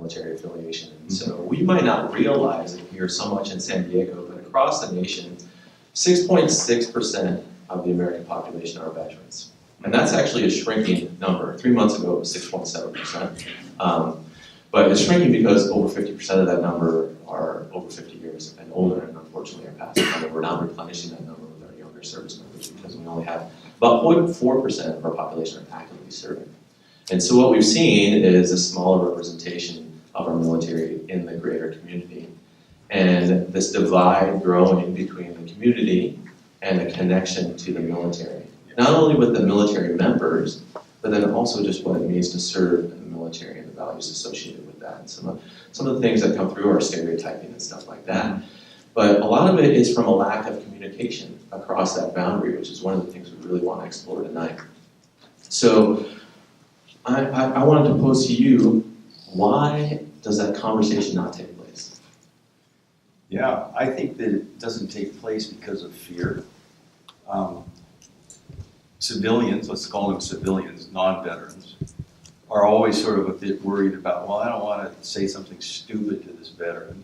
military affiliation. And so we might not realize it here so much in San Diego, but across the nation, 6.6% of the American population are veterans. And that's actually a shrinking number. 3 months ago, it was 6.7%. But it's shrinking because over 50% of that number are over 50 years and older, and unfortunately are passing on. And we're not replenishing that number with our younger service members because we only have about 0.4% of our population are actively serving. And so what we've seen is a smaller representation of our military in the greater community. And this divide growing between the community and the connection to the military. Not only with the military members, but then also just what it means to serve in the military and the values associated with that. And some of the things that come through are stereotyping and stuff like that. But a lot of it is from a lack of communication across that boundary, which is one of the things we really want to explore tonight. So I wanted to pose to you, why does that conversation not take place? Yeah, I think that it doesn't take place because of fear. Civilians, let's call them civilians, non-veterans, are always sort of a bit worried about, well, I don't want to say something stupid to this veteran,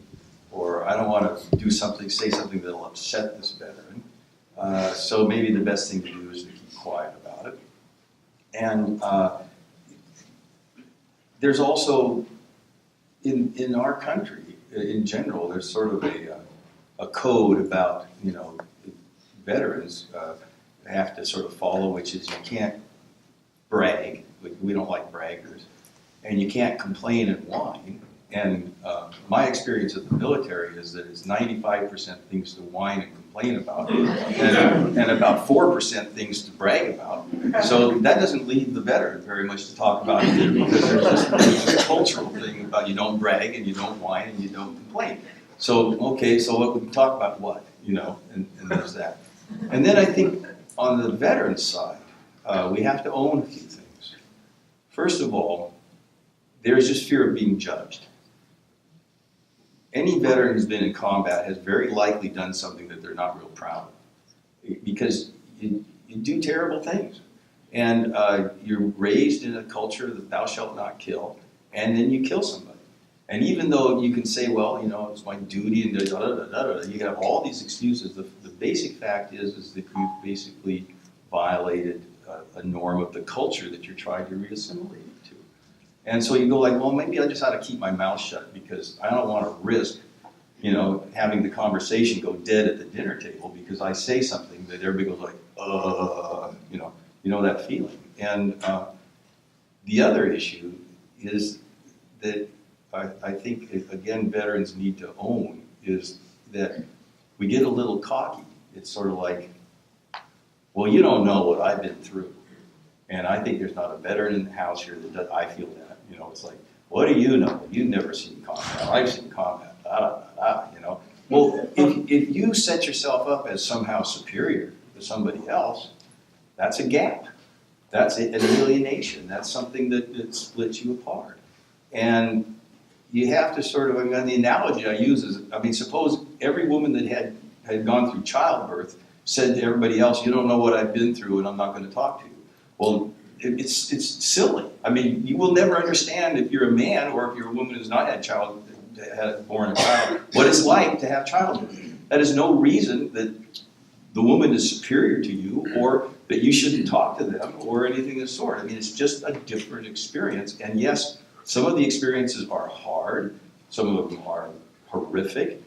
or I don't want to say something that'll upset this veteran. So maybe the best thing to do is to keep quiet about it. And there's also, in our country, in general, there's sort of a code about, veterans have to sort of follow, which is you can't brag. We don't like braggers. And you can't complain and whine. And my experience of the military is that it's 95% things to whine and complain about, and about 4% things to brag about. So that doesn't lead the veteran very much to talk about either, because there's this cultural thing about you don't brag and you don't whine and you don't complain. So, okay, so what we can talk about what, and there's that. And then I think on the veteran side, we have to own a few things. First of all, there's just fear of being judged. Any veteran who's been in combat has very likely done something that they're not real proud of, because you do terrible things. And you're raised in a culture that thou shalt not kill, and then you kill somebody. And even though you can say, well, it's my duty, and you can have all these excuses, the basic fact is that you've basically violated a norm of the culture that you're trying to re-assimilate to. And so you go like, well, maybe I just ought to keep my mouth shut because I don't want to risk, having the conversation go dead at the dinner table because I say something that everybody goes like, that feeling. And the other issue is that I think, again, veterans need to own is that we get a little cocky. It's sort of like, well, you don't know what I've been through. And I think there's not a veteran in the house here that I feel that. It's like, what do you know? You've never seen combat. I've seen combat. Well, if you set yourself up as somehow superior to somebody else, that's a gap. That's an alienation. That's something that splits you apart. And you have to sort of, the analogy I use is, suppose every woman that had gone through childbirth said to everybody else, you don't know what I've been through and I'm not going to talk to you. Well, it's silly. You will never understand if you're a man or if you're a woman who's not born a child, what it's like to have childhood. That is no reason that the woman is superior to you or that you shouldn't talk to them or anything of the sort. It's just a different experience. And yes, some of the experiences are hard, some of them are horrific,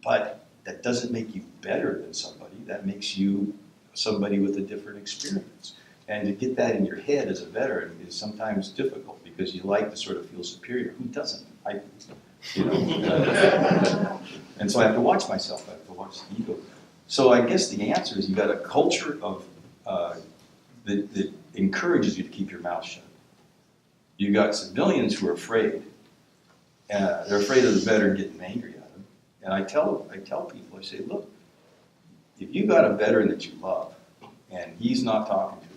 but that doesn't make you better than somebody. That makes you somebody with a different experience. And to get that in your head as a veteran is sometimes difficult because you like to sort of feel superior. Who doesn't? And so I have to watch myself. I have to watch the ego. So I guess the answer is you got a culture of that encourages you to keep your mouth shut. You got civilians who are afraid. They're afraid of the veteran getting angry at them. And I tell people, I say, look, if you got a veteran that you love and he's not talking to you,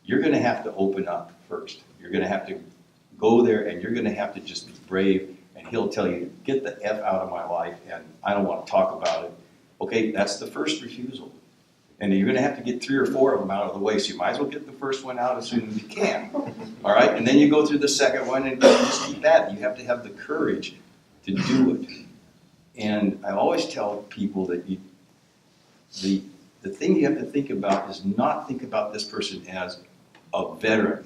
you're going to have to open up first. You're going to have to go there and you're going to have to just be brave, and he'll tell you, get the F out of my life and I don't want to talk about it. Okay, that's the first refusal. And you're gonna have to get 3 or 4 of them out of the way, so you might as well get the first one out as soon as you can. All right, and then you go through the second one and just keep at it. You have to have the courage to do it. And I always tell people that the thing you have to think about is not think about this person as a veteran.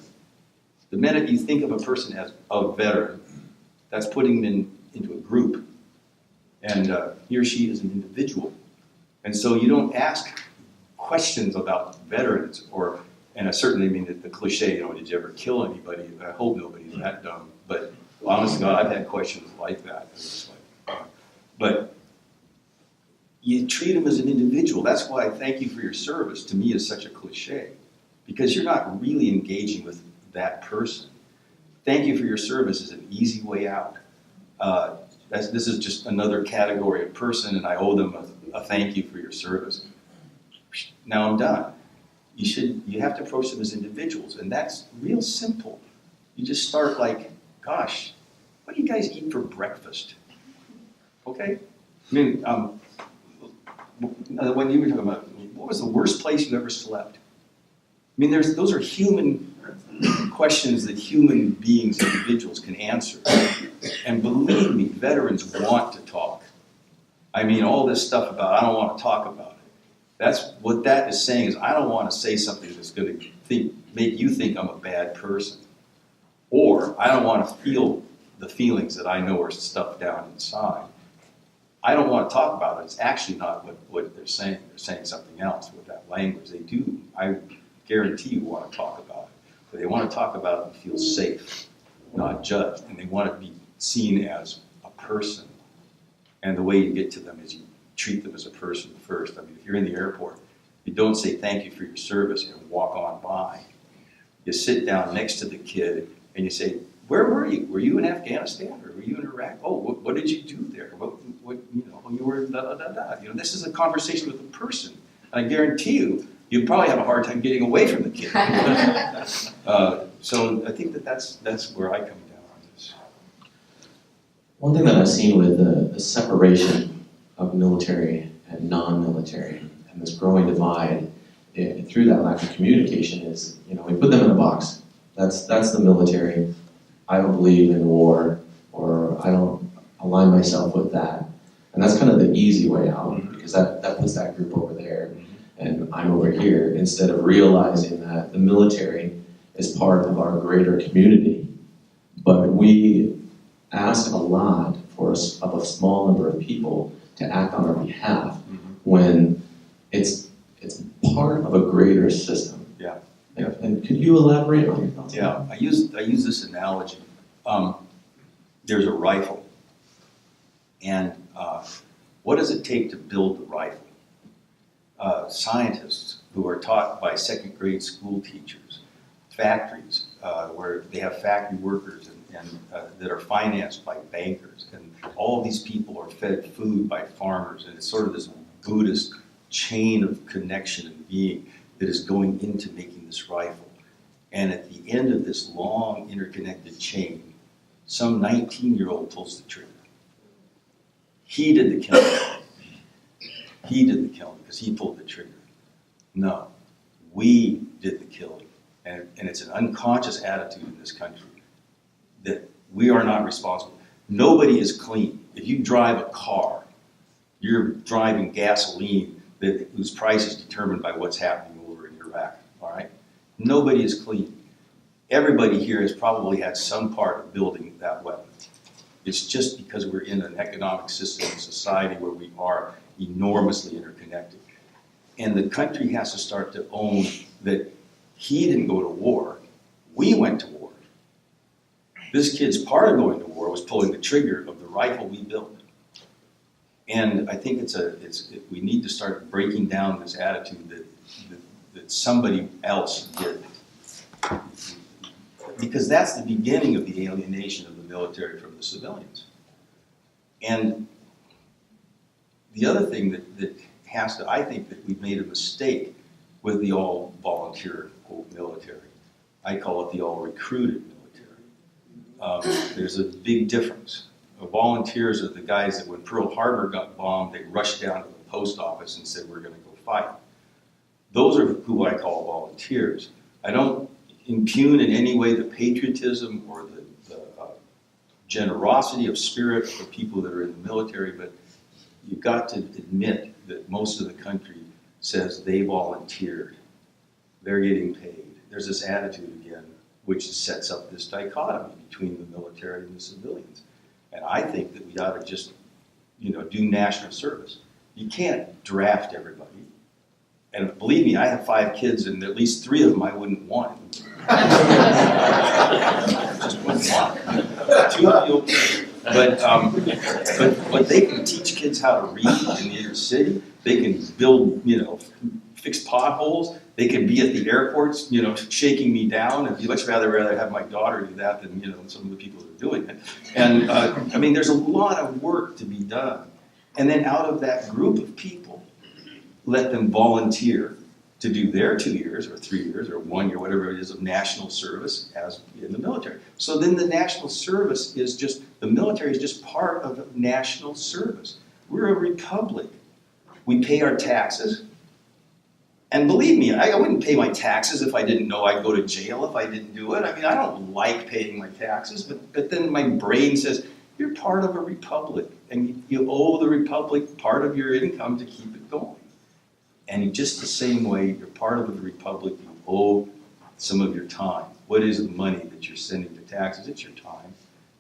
The minute you think of a person as a veteran, that's putting them into a group. And he or she is an individual. And so you don't ask questions about veterans, and I certainly mean the cliche, did you ever kill anybody? I hope nobody's that dumb. But honest to God, I've had questions like that. But you treat them as an individual. That's why thank you for your service to me is such a cliche, because you're not really engaging with that person. Thank you for your service is an easy way out. This is just another category of person, and I owe them a thank you for your service. Now I'm done. You have to approach them as individuals, and that's real simple. You just start like, gosh, what do you guys eat for breakfast? Okay? I mean, when you were talking about, what was the worst place you ever slept? I mean, those are human questions that human beings, individuals can answer. And believe me, veterans want to talk. I mean, all this stuff about, I don't want to talk about it. That's what that is saying is, I don't want to say something that's going to make you think I'm a bad person. Or I don't want to feel the feelings that I know are stuffed down inside. I don't want to talk about it. It's actually not what they're saying. They're saying something else with that language. They do, I guarantee you, want to talk about it. But they want to talk about it and feel safe, not judged. And they want to be seen as a person. And the way you get to them is you treat them as a person first. I mean, if you're in the airport, you don't say thank you for your service and walk on by. You sit down next to the kid and you say, where were you? Were you in Afghanistan or were you in Iraq? Oh, what did you do there? You were da da da da. This is a conversation with a person. And I guarantee you'd probably have a hard time getting away from the kid. So I think that's where I come down on this. One thing that I've seen with the separation of military and non-military and this growing divide through that lack of communication is, we put them in a box. That's the military. I don't believe in war, or I don't align myself with that. And that's kind of the easy way out, because that puts that group over there, and I'm over here, instead of realizing that the military is part of our greater community. But we ask a lot of a small number of people to act on our behalf when it's part of a greater system. Yeah. And could you elaborate on your thoughts? Yeah, I use this analogy. There's a rifle, and what does it take to build the rifle? Scientists who are taught by second grade school teachers, factories where they have factory workers and that are financed by bankers, and all of these people are fed food by farmers, and it's sort of this Buddhist chain of connection and being that is going into making this rifle. And at the end of this long interconnected chain, some 19-year-old pulls the trigger. He did the killing. He did the killing because he pulled the trigger. No, we did the killing. And it's an unconscious attitude in this country that we are not responsible. Nobody is clean. If you drive a car, you're driving gasoline whose price is determined by what's happening over in Iraq, all right? Nobody is clean. Everybody here has probably had some part of building that weapon. It's just because we're in an economic system and society where we are enormously interconnected. And the country has to start to own that he didn't go to war, we went to war. This kid's part of going to war was pulling the trigger of the rifle we built. And I think we need to start breaking down this attitude that somebody else did. Because that's the beginning of the alienation of the military from the civilians. And the other thing that I think that we've made a mistake with the all-volunteer, quote, military. I call it the all-recruited military. There's a big difference. Volunteers are the guys that when Pearl Harbor got bombed, they rushed down to the post office and said, we're going to go fight. Those are who I call volunteers. I don't impugn in any way the patriotism or the generosity of spirit of people that are in the military, but you've got to admit that most of the country says they volunteered. They're getting paid. There's this attitude again, which sets up this dichotomy between the military and the civilians. And I think that we ought to just, do national service. You can't draft everybody. And believe me, I have 5 kids, and at least 3 of them I wouldn't want. Just wouldn't want. 2 of you, okay. But they can teach kids how to read in the inner city. They can build, fix potholes. They can be at the airports, shaking me down. I'd much rather have my daughter do that than, some of the people that are doing it. And there's a lot of work to be done. And then out of that group of people, let them volunteer to do their 2 years or 3 years or 1 year, whatever it is, of national service as in the military. So then the national service is just, the military is just part of national service. We're a republic. We pay our taxes. And believe me, I wouldn't pay my taxes if I didn't know I'd go to jail if I didn't do it. I don't like paying my taxes, but then my brain says, you're part of a republic, and you owe the republic part of your income to keep it going. And just the same way, you're part of the republic, you owe some of your time. What is the money that you're sending to taxes? It's your time.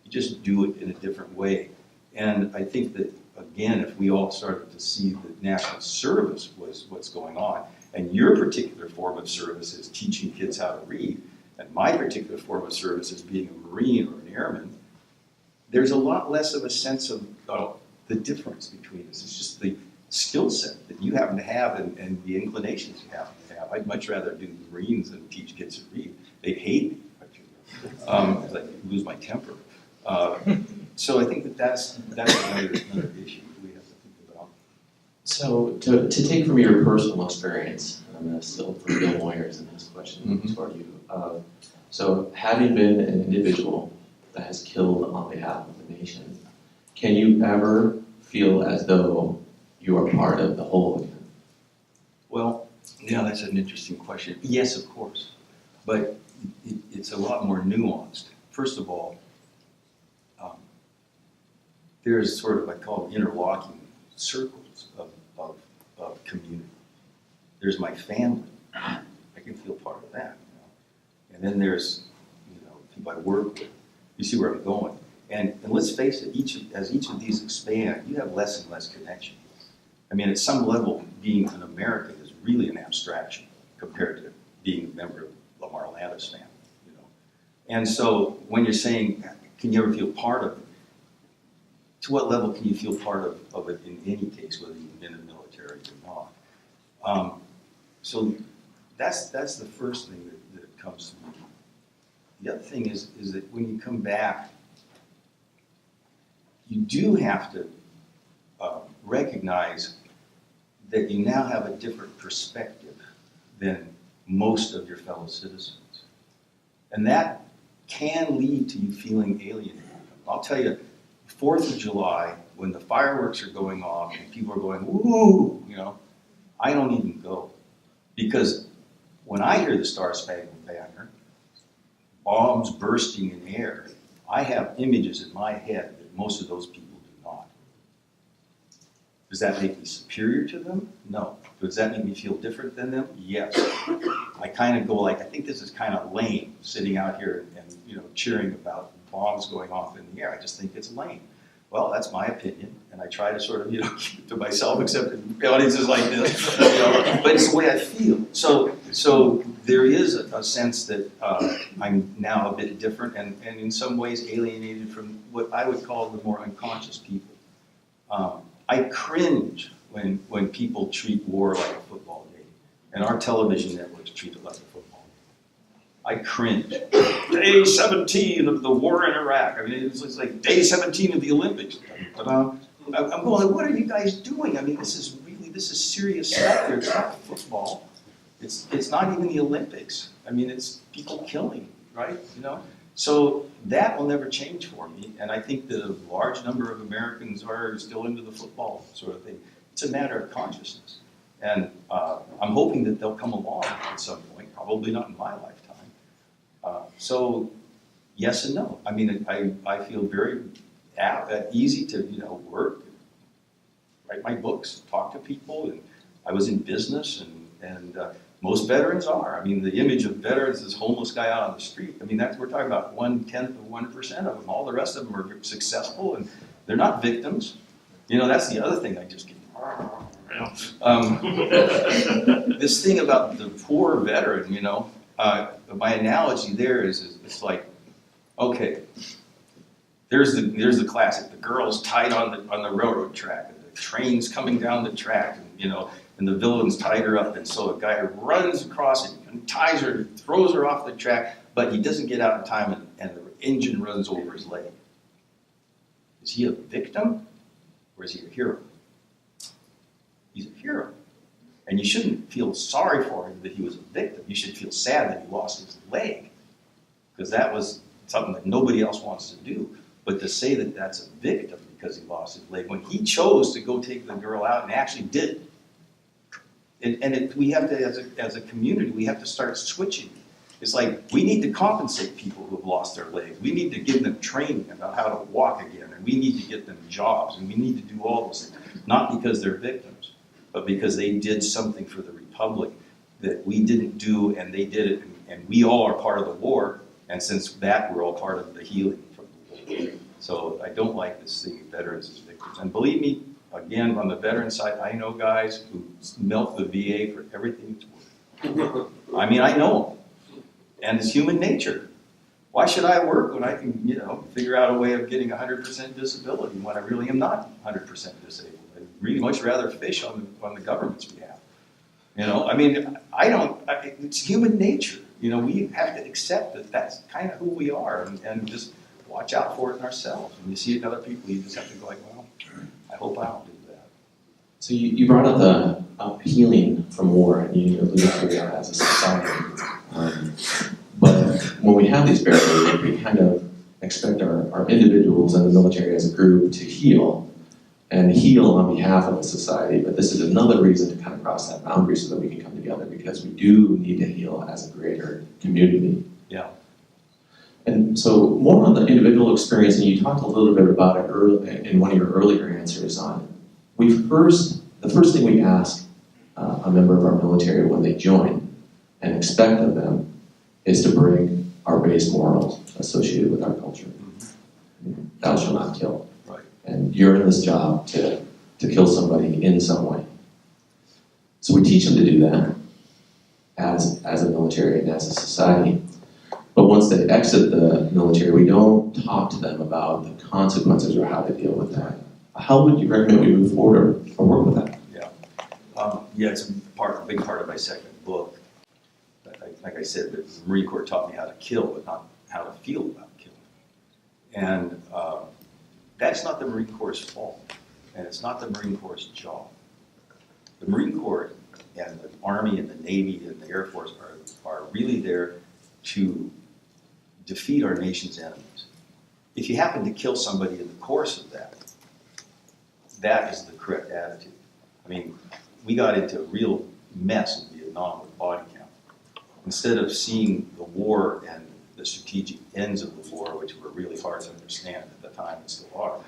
You just do it in a different way. And I think that, again, if we all started to see that national service was what's going on, and your particular form of service is teaching kids how to read, and my particular form of service is being a Marine or an airman, there's a lot less of a sense of the difference between us. It's just the skill set that you happen to have and the inclinations you happen to have. I'd much rather do the Marines than teach kids to read. They'd hate me, because I lose my temper. So I think that's another issue we have to think about. So to take from your personal experience, I'm going to still put Bill Moyers in this question toward you. So having been an individual that has killed on behalf of the nation, can you ever feel as though you are part of the whole again? Well, yeah, that's an interesting question. Yes, of course, but it's a lot more nuanced. First of all, there's sort of, I call it interlocking circles of community. There's my family. I can feel part of that. And then there's people I work with. You see where I'm going. And let's face it, as each of these expand, you have less and less connection. At some level, being an American is really an abstraction compared to being a member of the Marlantes family. And so when you're saying, can you ever feel part of it? To what level can you feel part of it in any case, whether you've been in the military or not? So that's the first thing that comes to me. The other thing is that when you come back, you do have to recognize that you now have a different perspective than most of your fellow citizens. And that can lead to you feeling alienated. I'll tell you, 4th of July, when the fireworks are going off and people are going, woo, I don't even go. Because when I hear the Star Spangled Banner, bombs bursting in air, I have images in my head that most of those people do not. Does that make me superior to them? No. Does that make me feel different than them? Yes. I kind of go like, I think this is kind of lame, sitting out here and cheering about bombs going off in the air. I just think it's lame. Well, that's my opinion, and I try to sort of keep it to myself, except in audiences like this. But it's the way I feel. So there is a sense that I'm now a bit different, and in some ways alienated from what I would call the more unconscious people. I cringe when people treat war like a football game, and our television networks treat it like a football game. I cringe. Day 17 of the war in Iraq. It's like day 17 of the Olympics. But I'm going, what are you guys doing? This is serious stuff here. It's not football. It's not even the Olympics. It's people killing, right? So that will never change for me. And I think that a large number of Americans are still into the football sort of thing. It's a matter of consciousness. And I'm hoping that they'll come along at some point, probably not in my lifetime. So yes and no. I mean, I feel very easy to, work, write my books, talk to people, and I was in business, and most veterans are. I mean, the image of veterans is homeless guy out on the street. I mean, we're talking about 1/10 of 1% of them. All the rest of them are successful, and they're not victims. That's the other thing I just get. This thing about the poor veteran, my analogy there is it's like, okay, there's the classic. The girl's tied on the railroad track, and the train's coming down the track, and the villain's tied her up, and so a guy runs across and unties her, and throws her off the track, but he doesn't get out in time, and the engine runs over his leg. Is he a victim, or is he a hero? He's a hero. And you shouldn't feel sorry for him that he was a victim. You should feel sad that he lost his leg, because that was something that nobody else wants to do. But to say that that's a victim because he lost his leg, when he chose to go take the girl out and actually did it, we have to, as a community, we have to start switching. It's like, we need to compensate people who have lost their legs. We need to give them training about how to walk again, and we need to get them jobs, and we need to do all those things. Not because they're victims, but because they did something for the Republic that we didn't do, and they did it, and we all are part of the war, and since that, we're all part of the healing from the war. So I don't like this thing of veterans as victims. And believe me, again, on the veteran side, I know guys who milk the VA for everything it's worth. I mean, I know them. And it's human nature. Why should I work when I can, figure out a way of getting 100% disability when I really am not 100% disabled? I'd really much rather fish on the government's behalf. I mean, it's human nature. We have to accept that that's kind of who we are, and just watch out for it in ourselves. When you see it in other people, you just have to go like, well, I hope I don't do that. So you brought up the healing from war, and you alluded to that as a society. But when we have these barriers, we kind of expect our individuals and the military as a group to heal, and heal on behalf of the society. But this is another reason to kind of cross that boundary so that we can come together, because we do need to heal as a greater community. Yeah. And so more on the individual experience, and you talked a little bit about it early, in one of your earlier answers on the first thing we ask a member of our military when they join and expect of them is to bring our base morals associated with our culture. Thou shalt not kill. Right. And you're in this job to kill somebody in some way. So we teach them to do that as a military and as a society. But once they exit the military, we don't talk to them about the consequences or how to deal with that. How would you recommend we move forward or work with that? Yeah, it's a big part of my second book. Like I said, the Marine Corps taught me how to kill, but not how to feel about killing. And that's not the Marine Corps' fault, and it's not the Marine Corps' job. The Marine Corps and the Army and the Navy and the Air Force are really there to defeat our nation's enemies. If you happen to kill somebody in the course of that, that is the correct attitude. I mean, we got into a real mess in Vietnam with body count. Instead of seeing the war and the strategic ends of the war, which were really hard to understand at the time and still are,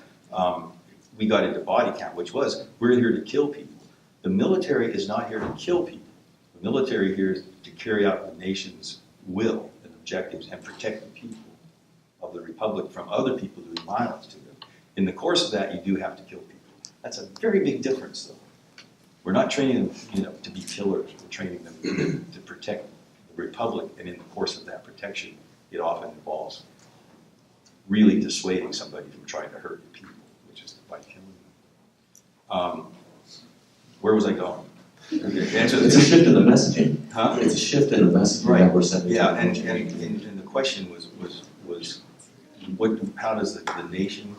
we got into body count, which was, we're here to kill people. The military is not here to kill people. The military here is to carry out the nation's will and objectives and protect the people of the Republic from other people doing violence to them. In the course of that, you do have to kill people. That's a very big difference, though. We're not training them, to be killers. We're training them to protect the Republic, and in the course of that protection, it often involves really dissuading somebody from trying to hurt people, which is by killing them. Where was I going? It's a shift in the messaging. Huh? It's a shift in the messaging that we're sending. Yeah, and the question was how does the nation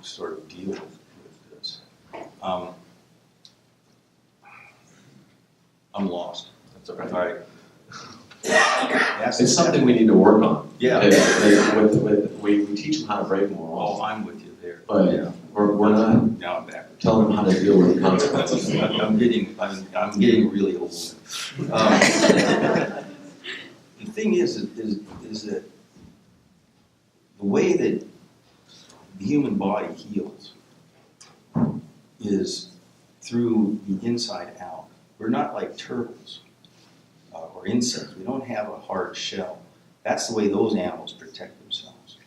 sort of deal with this? I'm lost. That's all right. It's something we need to work on. Yeah. We teach them how to break morals. Oh, I'm with you there. But yeah. We're not Now I'm back. telling them how to deal with the consequences. I'm getting really old. The thing is that the way that the human body heals is through the inside out. We're not like turtles or insects. We don't have a hard shell. That's the way those animals protect themselves.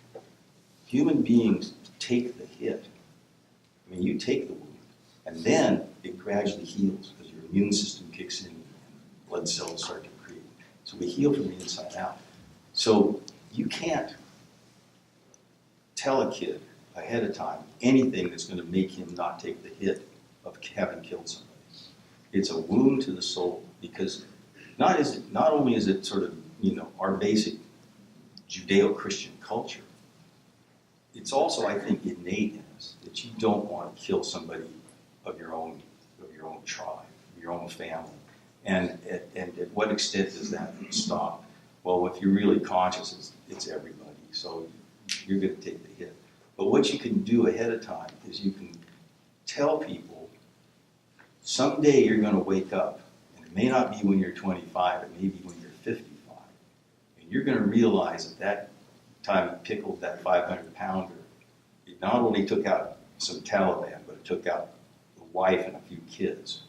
Human beings take the hit. I mean, you take the wound, and then it gradually heals because your immune system kicks in and blood cells start to create. So we heal from the inside out. So you can't tell a kid ahead of time anything that's going to make him not take the hit of having killed somebody. It's a wound to the soul because not only is it sort of, our basic Judeo-Christian culture, it's also, I think, innate in us that you don't want to kill somebody of your own tribe, your own family. And at what extent does that stop? Well, if you're really conscious, it's everybody. So you're going to take the hit. But what you can do ahead of time is you can tell people, someday you're going to wake up, and it may not be when you're 25, it may be when you're 55. And you're going to realize at that time you pickled that 500-pounder, it not only took out some Taliban, but it took out the wife and a few kids.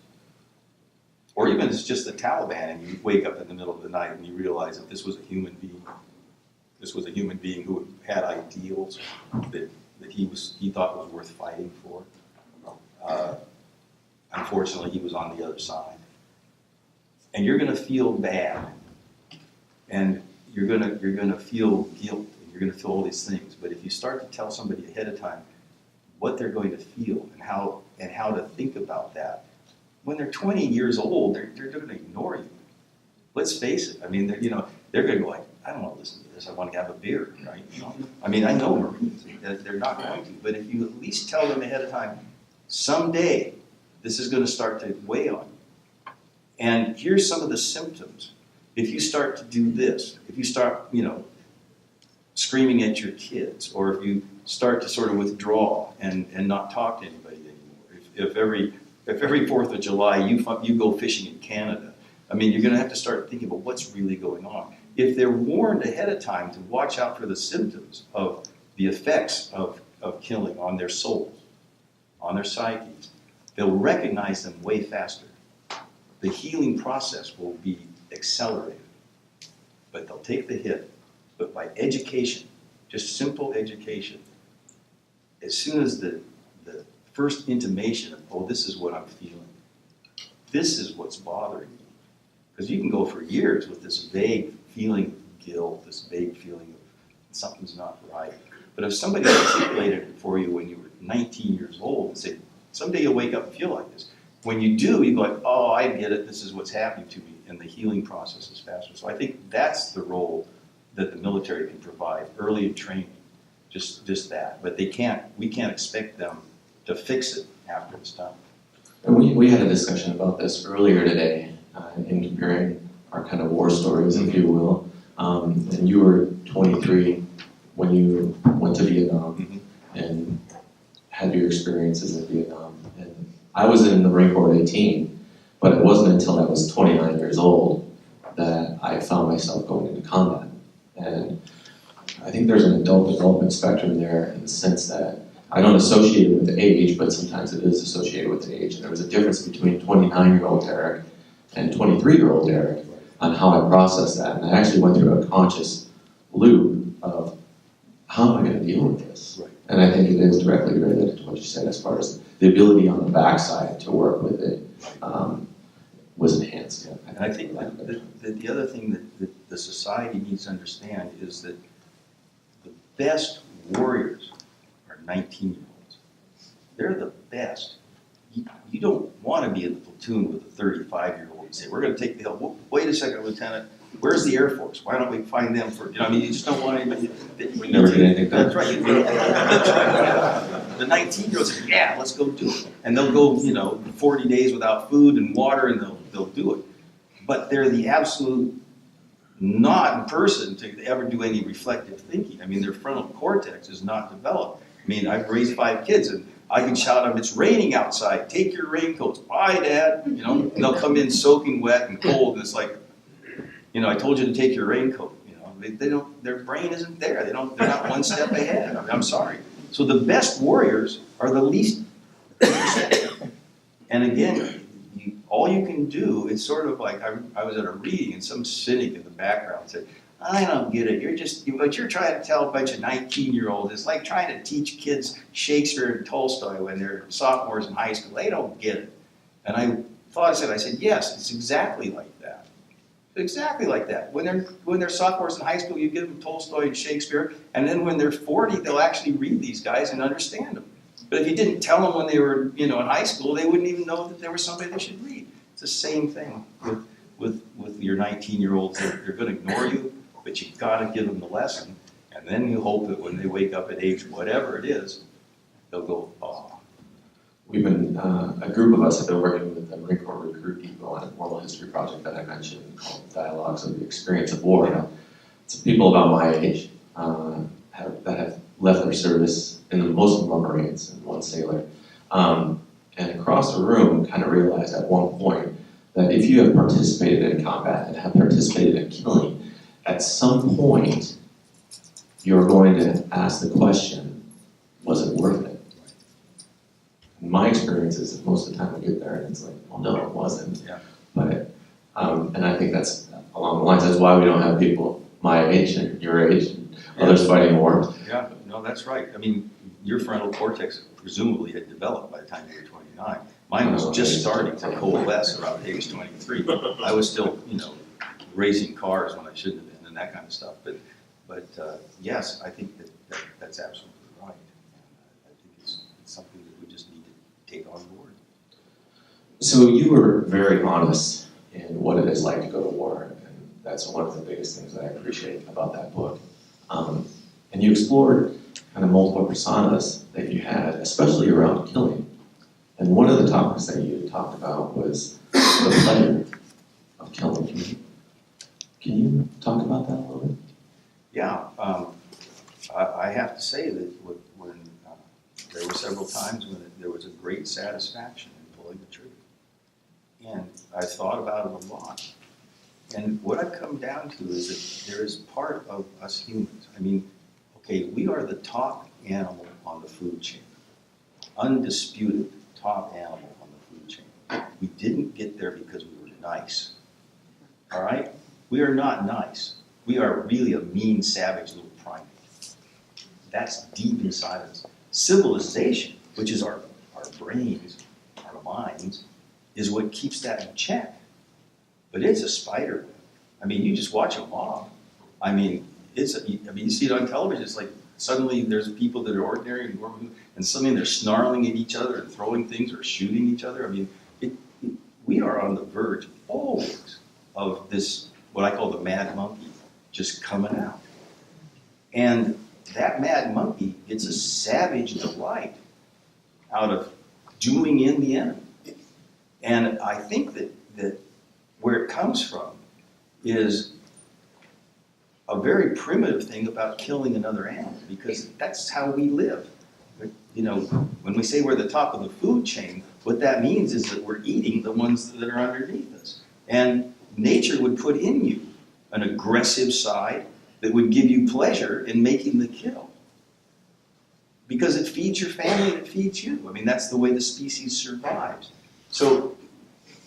Or even it's just the Taliban, and you wake up in the middle of the night and you realize that this was a human being. This was a human being who had ideals that he thought was worth fighting for. Unfortunately, he was on the other side. And you're going to feel bad, and you're going to feel guilt, and you're going to feel all these things. But if you start to tell somebody ahead of time what they're going to feel and how to think about that, when they're 20 years old, they're going to ignore you. Let's face it. I mean, they're going to go like, I don't want to listen to this. I want to have a beer, right? I mean, I know Marines. They're not going to. But if you at least tell them ahead of time, someday this is going to start to weigh on you. And here's some of the symptoms. If you start to do this, if you start, screaming at your kids, or if you start to sort of withdraw and not talk to anybody anymore, if every 4th of July you go fishing in Canada, I mean, you're going to have to start thinking about what's really going on. If they're warned ahead of time to watch out for the symptoms of the effects of killing on their souls, on their psyches, they'll recognize them way faster. The healing process will be accelerated. But they'll take the hit. But by education, just simple education, as soon as the first intimation of, oh, this is what I'm feeling, this is what's bothering me. Because you can go for years with this vague feeling of guilt, this vague feeling of something's not right. But if somebody articulated it for you when you were 19 years old and said, someday you'll wake up and feel like this. When you do, you go like, oh, I get it, this is what's happening to me, and the healing process is faster. So I think that's the role that the military can provide, early in training, just that. But we can't expect them to fix it after it's done. And we had a discussion about this earlier today in comparing our kind of war stories, if you will. And you were 23 when you went to Vietnam and had your experiences in Vietnam. And I was in the Marine Corps at 18, but it wasn't until I was 29 years old that I found myself going into combat. And I think there's an adult development spectrum there in the sense that I don't associate it with age, but sometimes it is associated with age. And there was a difference between 29-year-old Derek and 23-year-old Derek on how I processed that. And I actually went through a conscious loop of how am I going to deal with this? Right. And I think it is directly related to what you said as far as the ability on the backside to work with it was enhanced. Yeah. And I think that the other thing that the society needs to understand is that the best warriors are 19-year-olds. They're the best. You don't want to be in the platoon with a 35-year-old and say, we're going to take the hill. Wait a second, Lieutenant. Where's the Air Force? Why don't we find them for, you just don't want anybody. We never get anything done. That's right. That's right. The 19-year-olds say, yeah, let's go do it. And they'll go, 40 days without food and water, and they'll do it. But they're the absolute not person to ever do any reflective thinking. I mean, their frontal cortex is not developed. I mean, I've raised 5 kids, and I can shout at them, it's raining outside, take your raincoats, bye Dad, you know, and they'll come in soaking wet and cold, and it's like, you know, I told you to take your raincoat, you know, they don't, their brain isn't there, they're not one step ahead, I mean, I'm sorry. So the best warriors are the least. And again, all you can do, it's sort of like, I was at a reading and some cynic in the background said, I don't get it, what you're trying to tell a bunch of 19-year-olds is like trying to teach kids Shakespeare and Tolstoy when they're sophomores in high school, they don't get it. And I said, yes, it's exactly like that. Exactly like that. When they're sophomores in high school, you give them Tolstoy and Shakespeare, and then when they're 40, they'll actually read these guys and understand them. But if you didn't tell them when they were, you know, in high school, they wouldn't even know that there was somebody they should read. It's the same thing with your 19-year-olds. They're going to ignore you, but you've got to give them the lesson, and then you hope that when they wake up at age whatever it is, they'll go, oh. We've been, a group of us have been working with the Marine Corps Recruit Depot on a oral history project that I mentioned called Dialogues of the Experience of War. It's people about my age that have left their service, and most of them are Marines and one sailor. And across the room kind of realized at one point that if you have participated in combat and have participated in killing, at some point you're going to ask the question, was it worth it? And my experience is that most of the time we get there and it's like, well, no, it wasn't. Yeah. But, and I think that's along the lines, that's why we don't have people my age and your age and others fighting wars. Yeah, no, that's right. I mean, your frontal cortex presumably had developed by the time you were 29. Mine was just starting to coalesce around age 23. I was still, you know, racing cars when I shouldn't have been and that kind of stuff. But yes, I think that's absolutely right. I think it's something that we just need to take on board. So you were very honest in what it is like to go to war, and that's one of the biggest things that I appreciate about that book. And you explored kind of multiple personas that you had, especially around killing. And one of the topics that you talked about was the pleasure of killing. Can you talk about that a little bit? Yeah, I have to say that when there were several times when there was a great satisfaction in pulling the trigger. And I thought about it a lot. And what I've come down to is that there is part of us humans. I mean, okay, we are the top animal on the food chain. Undisputed top animal on the food chain. We didn't get there because we were nice. All right? We are not nice. We are really a mean, savage little primate. That's deep inside us. Civilization, which is our brains, our minds, is what keeps that in check. But it's a spider web. I mean, you just watch a mob. I mean, you see it on television. It's like suddenly there's people that are ordinary and normal, and suddenly they're snarling at each other and throwing things or shooting each other. I mean, we are on the verge always of this, what I call the mad monkey, just coming out. And that mad monkey gets a savage delight out of doing in the enemy. And I think that where it comes from is a very primitive thing about killing another animal, because that's how we live. You know, when we say we're the top of the food chain, what that means is that we're eating the ones that are underneath us. And nature would put in you an aggressive side that would give you pleasure in making the kill. Because it feeds your family and it feeds you. I mean, that's the way the species survives. So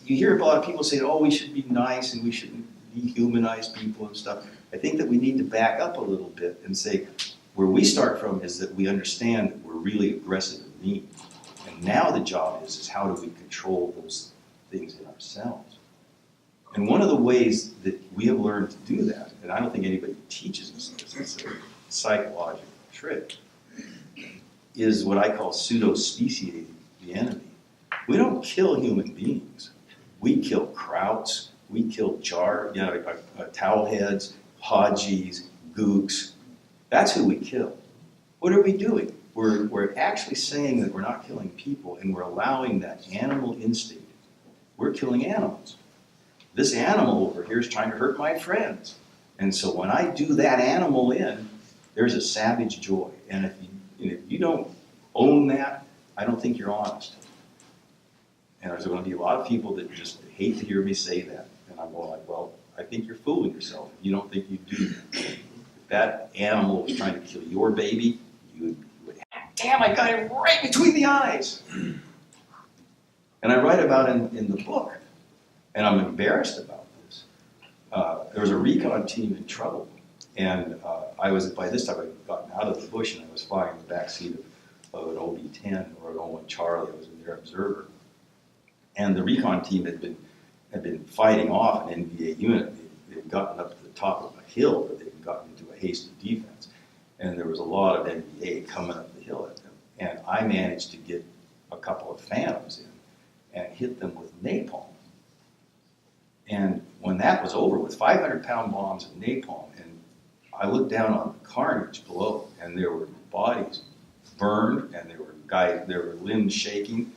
you hear a lot of people say, oh, we should be nice and we shouldn't dehumanize people and stuff. I think that we need to back up a little bit and say, where we start from is that we understand that we're really aggressive and mean. And now the job is how do we control those things in ourselves? And one of the ways that we have learned to do that, and I don't think anybody teaches us this, it's a psychological trick, is what I call pseudo-speciating the enemy. We don't kill human beings. We kill krauts, we kill towel heads, podgies, gooks. That's who we kill. What are we doing? We're actually saying that we're not killing people, and we're allowing that animal instinct. We're killing animals. This animal over here is trying to hurt my friends. And so when I do that animal in, there's a savage joy. And if you don't own that, I don't think you're honest. And there's going to be a lot of people that just hate to hear me say that. And I'm going like, well, I think you're fooling yourself if you don't think you do that. If that animal was trying to kill your baby, you would, damn, I got it right between the eyes. And I write about it in the book, and I'm embarrassed about this. There was a recon team in trouble, and I was, by this time, I'd gotten out of the bush, and I was flying in the backseat of an OB-10 or an O-1 Charlie. I was in their observer. And the recon team had been fighting off an NVA unit. They had gotten up to the top of a hill, but they had gotten into a hasty defense. And there was a lot of NVA coming up the hill at them. And I managed to get a couple of Phantoms in and hit them with napalm. And when that was over with 500-pound bombs and napalm, and I looked down on the carnage below, and there were bodies burned, and there were limbs shaking,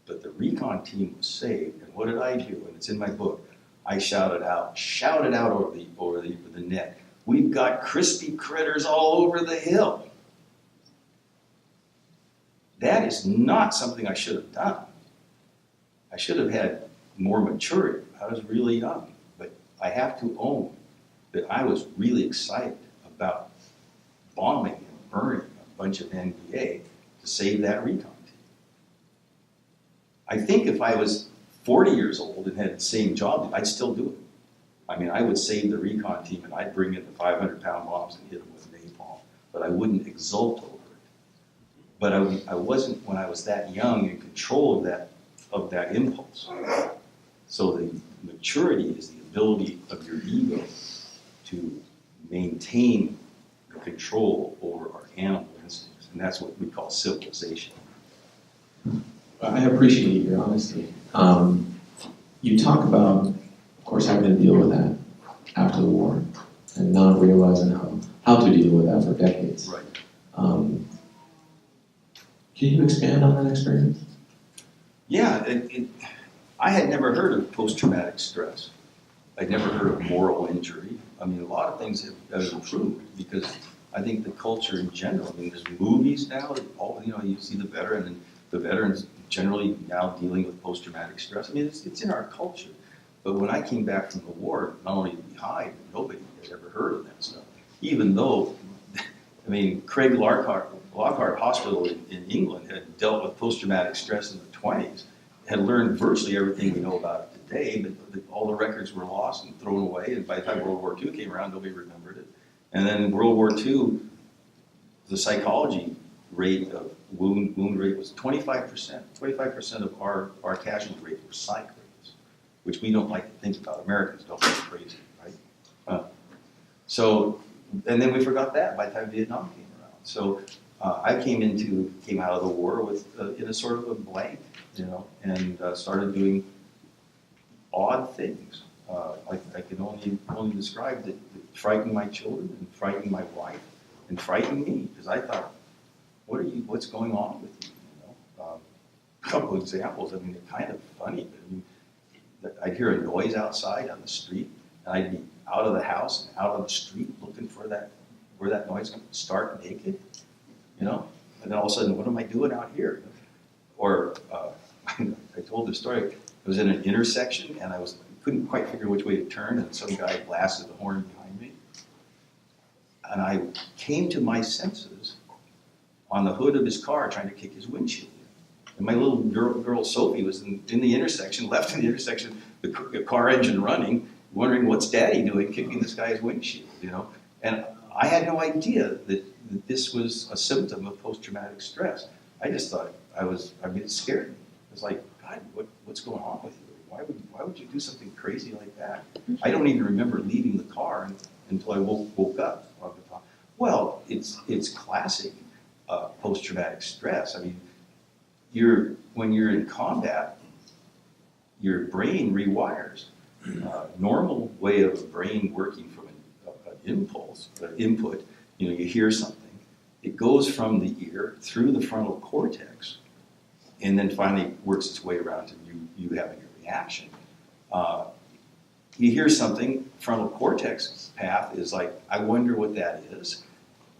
but the recon team was saved. And what did I do? And it's in my book. I shouted out over the net, "We've got crispy critters all over the hill." That is not something I should have done. I should have had more maturity. I was really young, but I have to own that I was really excited about bombing and burning a bunch of NVA to save that recon team. I think if I was 40 years old and had the same job, I'd still do it. I mean, I would save the recon team and I'd bring in the 500-pound bombs and hit them with napalm, but I wouldn't exult over it. But I wasn't, when I was that young, in control of that impulse. So the maturity is the ability of your ego to maintain the control over our animal instincts, and that's what we call civilization. I appreciate your honesty. You talk about, of course, having to deal with that after the war and not realizing how to deal with that for decades. Right. Can you expand on that experience? Yeah, I had never heard of post-traumatic stress. I'd never heard of moral injury. I mean, a lot of things have improved because I think the culture in general, I mean, there's movies now that you see the veteran, and the veterans generally now dealing with post-traumatic stress. I mean, it's in our culture. But when I came back from the war, not only did we hide, but nobody had ever heard of that stuff. Even though, I mean, Craig Lockhart Hospital in England had dealt with post-traumatic stress in the 20s, had learned virtually everything we know about it today, but all the records were lost and thrown away, and by the time World War II came around, nobody remembered it. And then in World War II, the psychology rate of wound rate was 25%. 25% of our casualty rate were psych rates, which we don't like to think about. Americans don't think crazy, right? And then we forgot that by the time Vietnam came around. So I came out of the war with in a sort of a blank, and started doing odd things. I can only describe that frightened my children and frightened my wife and frightened me, because I thought, what's going on with you? A couple of examples. I mean, they're kind of funny, but I mean, I'd hear a noise outside on the street, and I'd be out of the house and out on the street looking for where that noise comes, start naked, and then all of a sudden, what am I doing out here? Or I told the story. I was in an intersection, and I couldn't quite figure which way to turn, and some guy blasted the horn behind me. And I came to my senses on the hood of his car trying to kick his windshield in. And my little girl Sophie was in the intersection, left in the intersection, the car engine running, wondering what's Daddy doing kicking this guy's windshield, And I had no idea that this was a symptom of post-traumatic stress. I just thought it scared me. It was like, God, what's going on with you? Why would you do something crazy like that? I don't even remember leaving the car until I woke up. Well, it's classic post-traumatic stress. I mean, when you're in combat, your brain rewires. Normal way of a brain working from an impulse, an input, you hear something. It goes from the ear through the frontal cortex, and then finally works its way around to you having a reaction. You hear something, frontal cortex path is like, I wonder what that is.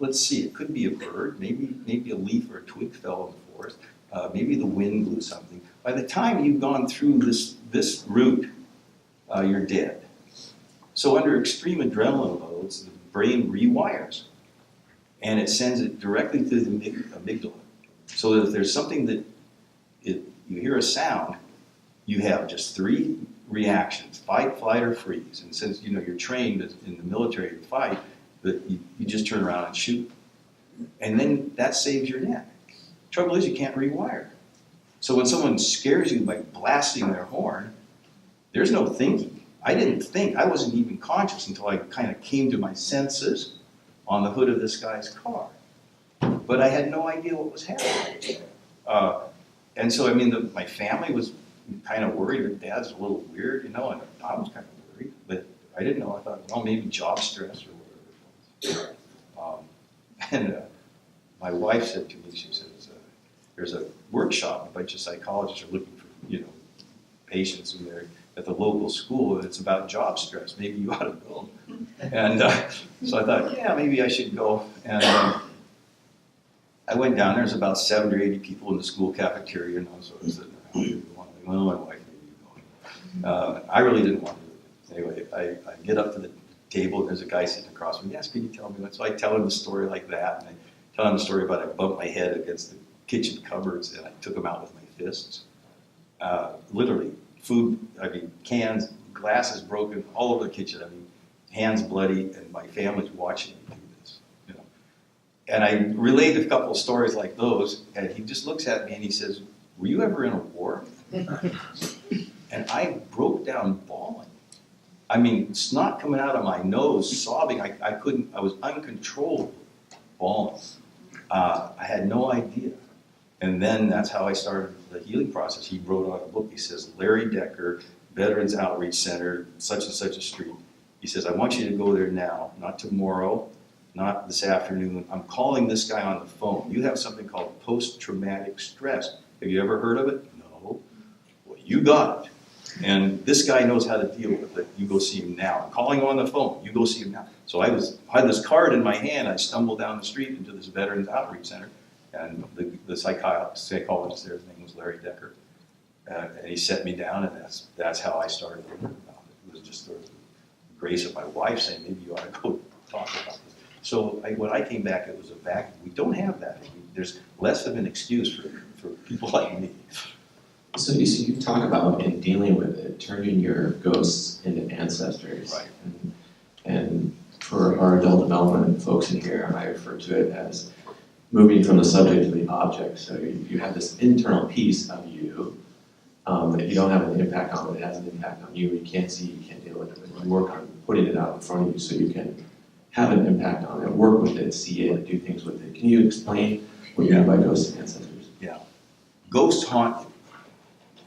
Let's see, it could be a bird, maybe a leaf or a twig fell in the forest. maybe the wind blew something. By the time you've gone through this route, you're dead. So under extreme adrenaline loads, the brain rewires, and it sends it directly to the amygdala. So that if there's something that you hear a sound, you have just 3 reactions: fight, flight, or freeze. And since you're trained in the military to fight, you just turn around and shoot. And then that saves your neck. Trouble is, you can't rewire. So when someone scares you by blasting their horn, there's no thinking. I didn't think. I wasn't even conscious until I kind of came to my senses on the hood of this guy's car. But I had no idea what was happening. And so, my family was kind of worried that Dad's a little weird, and I was kind of worried. But I didn't know. I thought, well, maybe job stress or whatever. And my wife said to me, she says, there's a workshop, a bunch of psychologists are looking for, patients in there at the local school, and it's about job stress. Maybe you ought to go. And so I thought, yeah, maybe I should go. And I went down. There's about 70 or 80 people in the school cafeteria, and I was sort of sitting around. Well, my wife may be going. I really didn't want to. Anyway, I get up to the table, and there's a guy sitting across from me. Yes, can you tell me what? So I tell him the story like that, and I tell him the story about I bumped my head against the kitchen cupboards, and I took them out with my fists. Literally, food, cans, glasses broken all over the kitchen. Hands bloody, and my family's watching me do this. And I related a couple of stories like those, and he just looks at me and he says, "Were you ever in a war?" And I broke down bawling. Snot coming out of my nose, sobbing. I couldn't. I was uncontrollable, bawling. I had no idea. And then that's how I started the healing process. He wrote on a book. He says, Larry Decker, Veterans Outreach Center, such and such a street. He says, I want you to go there now, not tomorrow, not this afternoon. I'm calling this guy on the phone. You have something called post-traumatic stress. Have you ever heard of it? No. Well, you got it. And this guy knows how to deal with it. You go see him now. I'm calling him on the phone. You go see him now. So I had this card in my hand. I stumbled down the street into this Veterans Outreach Center. And the psychologist there, his name was Larry Decker. And he set me down, and that's how I started to learn about it. It was just sort of the grace of my wife saying, maybe you ought to go talk about this. So when I came back, it was a vacuum. We don't have that. There's less of an excuse for people like me. So you talk about, in dealing with it, turning your ghosts into ancestors. Right. And for our adult development folks in here, I refer to it as moving from the subject to the object. So you have this internal piece of you that you don't have an impact on, but it has an impact on you. You can't see, you can't deal with it, but you work on putting it out in front of you so you can have an impact on it, work with it, see it, do things with it. Can you explain what you mean by ghosts and ancestors? Yeah. Ghosts haunt you.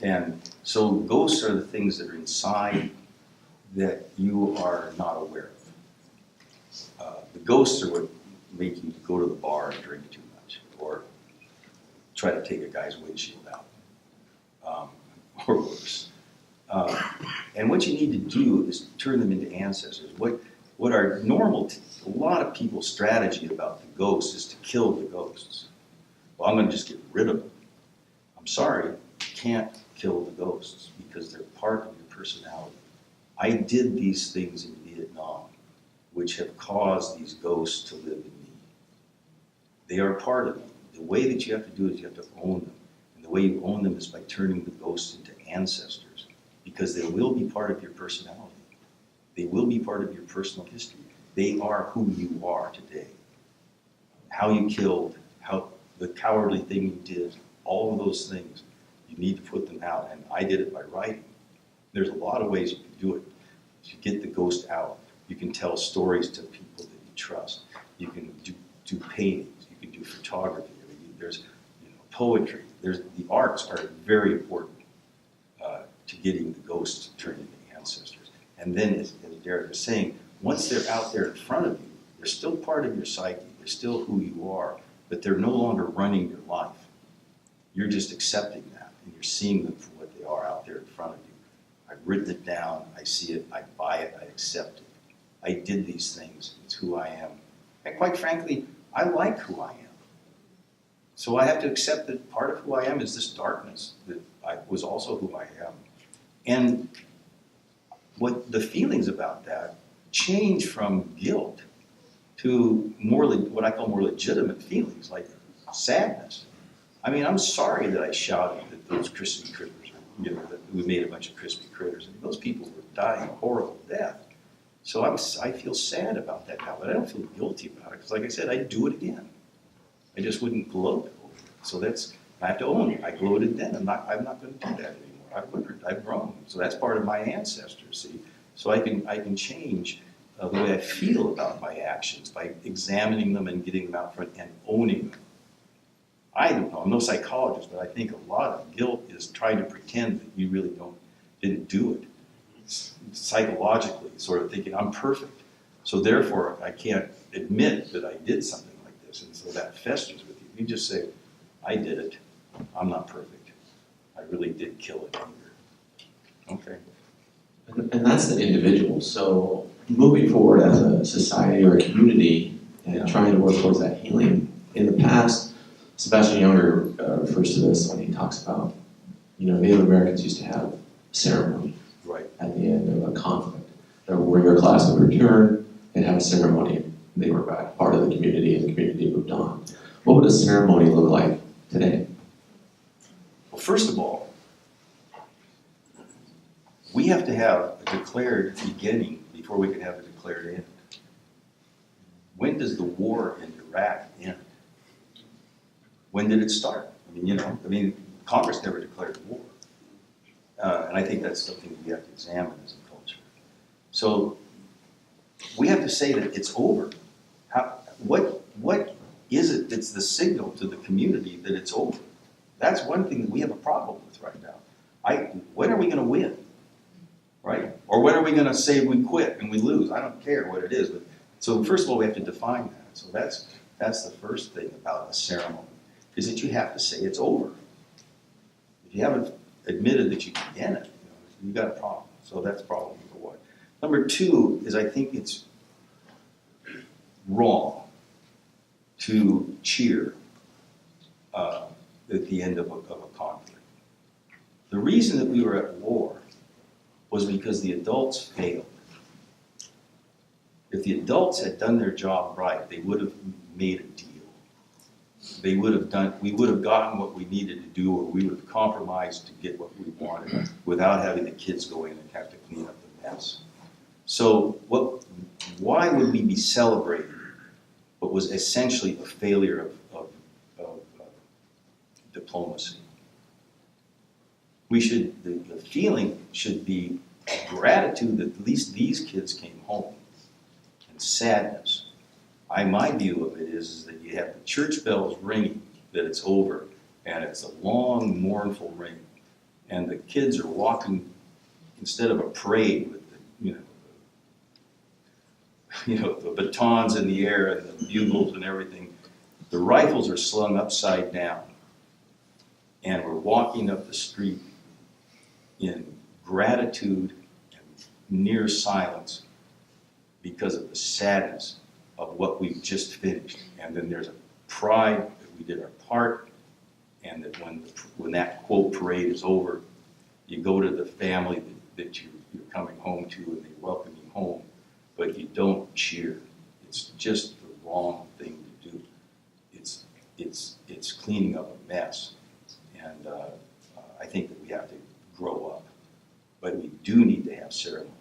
And so ghosts are the things that are inside that you are not aware of. The ghosts are what make you go to the bar and drink too much, or try to take a guy's windshield out, or worse. And what you need to do is turn them into ancestors. What our normal, a lot of people's strategy about the ghosts is to kill the ghosts. Well, I'm going to just get rid of them. I'm sorry, you can't kill the ghosts because they're part of your personality. I did these things in Vietnam, which have caused these ghosts to live in me. They are part of me. The way that you have to do it is you have to own them. And the way you own them is by turning the ghosts into ancestors, because they will be part of your personality. They will be part of your personal history. They are who you are today. How you killed, how the cowardly thing you did, all of those things, you need to put them out. And I did it by writing. There's a lot of ways you can do it. You get the ghost out. You can tell stories to people that you trust. You can do paintings. You can do photography. There's poetry. The arts are very important to getting the ghosts turned into ancestors. And then, as Derek was saying, once they're out there in front of you, they're still part of your psyche. They're still who you are, but they're no longer running your life. You're just accepting that, and you're seeing them for what they are out there in front of you. I've written it down. I see it. I buy it. I accept it. I did these things. It's who I am. And quite frankly, I like who I am. So I have to accept that part of who I am is this darkness, that I was also who I am. And what the feelings about that change from guilt to what I call more legitimate feelings, like sadness. I mean, I'm sorry that I shouted at those crispy critters, that we made a bunch of crispy critters. And those people were dying a horrible death. So I feel sad about that now, but I don't feel guilty about it, because like I said, I'd do it again. I just wouldn't gloat over it. So I have to own it. I gloated then. I'm not going to do that anymore. I've learned. I've grown. So that's part of my ancestors. See, so I can change the way I feel about my actions by examining them and getting them out front and owning them. I don't know. I'm no psychologist, but I think a lot of guilt is trying to pretend that you really didn't do it. Psychologically, sort of thinking I'm perfect, so therefore I can't admit that I did something like this, and so that festers with you. You just say, I did it. I'm not perfect. I really did kill it. Okay. And that's the individual. So moving forward as a society or a community and trying to work towards that healing. In the past, Sebastian Younger refers to this when he talks about, Native Americans used to have ceremony at the end of a conflict. The warrior class would return and have a ceremony. They were back part of the community, and the community moved on. What would a ceremony look like today? Well, first of all, we have to have a declared beginning before we can have a declared end. When does the war in Iraq end? When did it start? Congress never declared war. And I think that's something we have to examine as a culture. So we have to say that it's over. What is it that's the signal to the community that it's over? That's one thing that we have a problem with right now. When are we going to win? Right? Or when are we going to say we quit and we lose? I don't care what it is. But, so first of all, we have to define that. So that's the first thing about a ceremony, is that you have to say it's over. If you haven't admitted that you began it, you've got a problem. So that's problem number one. Number two is I think it's wrong to cheer at the end of a conflict. The reason that we were at war was because the adults failed. If the adults had done their job right, they would have made a deal. We would have gotten what we needed to do, or we would have compromised to get what we wanted without having the kids go in and have to clean up the mess. So why would we be celebrating what was essentially a failure of diplomacy? The feeling should be gratitude that at least these kids came home, and sadness. My view of it is that you have the church bells ringing, that it's over, and it's a long, mournful ring, and the kids are walking, instead of a parade with the batons in the air and the bugles and everything, the rifles are slung upside down, and we're walking up the street in gratitude and near silence because of the sadness of what we've just finished. And then there's a pride that we did our part, and that when that quote parade is over, you go to the family that you're coming home to, and they welcome you home, but you don't cheer. It's just the wrong thing to do. It's cleaning up a mess, and I think that we have to grow up, but we do need to have ceremonies.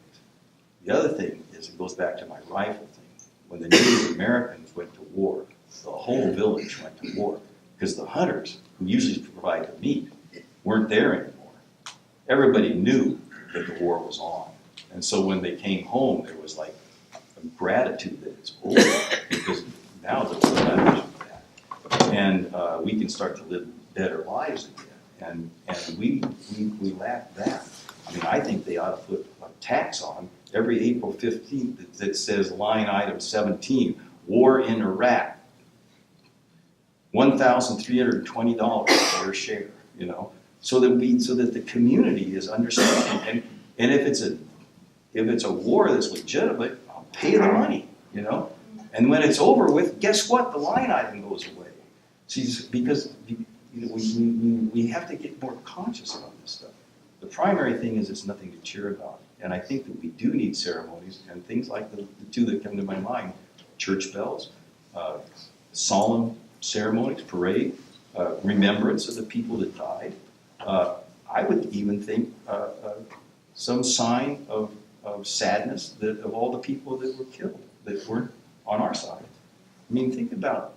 The other thing is, it goes back to my rifle thing. When the Native Americans went to war, the whole village went to war, because the hunters, who usually provide the meat, weren't there anymore. Everybody knew that the war was on. And so when they came home, there was like a gratitude that it's over, because now there's no damage to that. And we can start to live better lives again. And we lack that. I think they ought to put a tax on every April 15th that says line item 17, war in Iraq, $1,320 for your share, so that the community is understanding. And if it's a war that's legitimate, I'll pay the money, And when it's over with, guess what? The line item goes away. See, because we have to get more conscious about this stuff. The primary thing is it's nothing to cheer about. And I think that we do need ceremonies and things like the two that come to my mind, church bells, solemn ceremonies, parade, remembrance of the people that died. I would even think some sign of sadness of all the people that were killed, that weren't on our side. I mean, think about,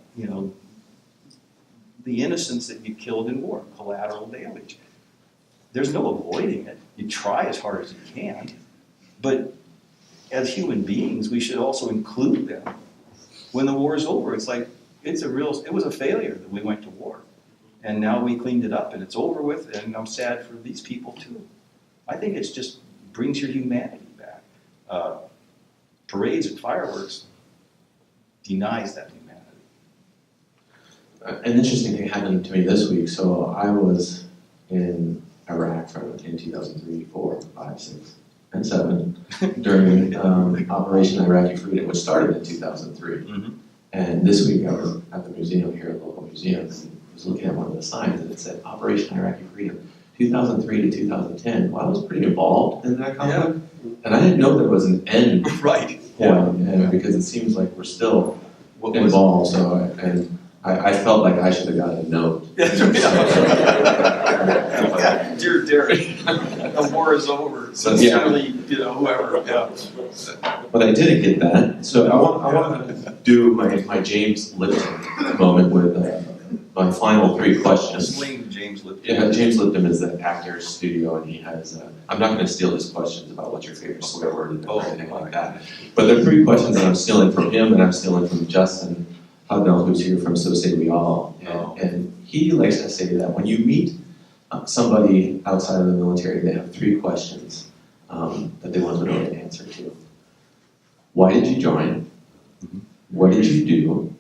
the innocents that you killed in war, collateral damage. There's no avoiding it. You try as hard as you can. But as human beings, we should also include them. When the war is over, it's like, it was a failure that we went to war. And now we cleaned it up and it's over with, and I'm sad for these people too. I think it's just brings your humanity back. Parades and fireworks denies that humanity. An interesting thing happened to me this week. So I was in Iraq in 2003, 4, 5, 6, and 7 during Operation Iraqi Freedom, which started in 2003. Mm-hmm. And this week I was at the museum here, at the local museum, and was looking at one of the signs and it said Operation Iraqi Freedom, 2003 to 2010. Well, I was pretty involved in that conflict, and I didn't know there was an end right. point, and because it seems like we're still involved. So, and I felt like I should have gotten a note. Yeah, dear Derek, the war is over. Sincerely, whoever. Yeah. But I didn't get that. So I want to do my James Lipton moment with my final 3 questions. Explain James Lipton. Yeah, James Lipton is the actor's studio, and he has. I'm not going to steal his questions about what's your favorite swear word or anything like that. But there are 3 questions that I'm stealing from him, and I'm stealing from Justin Hugnall, who's here from So Say We All. And he likes to say that when you meet somebody outside of the military, they have 3 questions that they want to know the answer to. Why did you join? What did you do?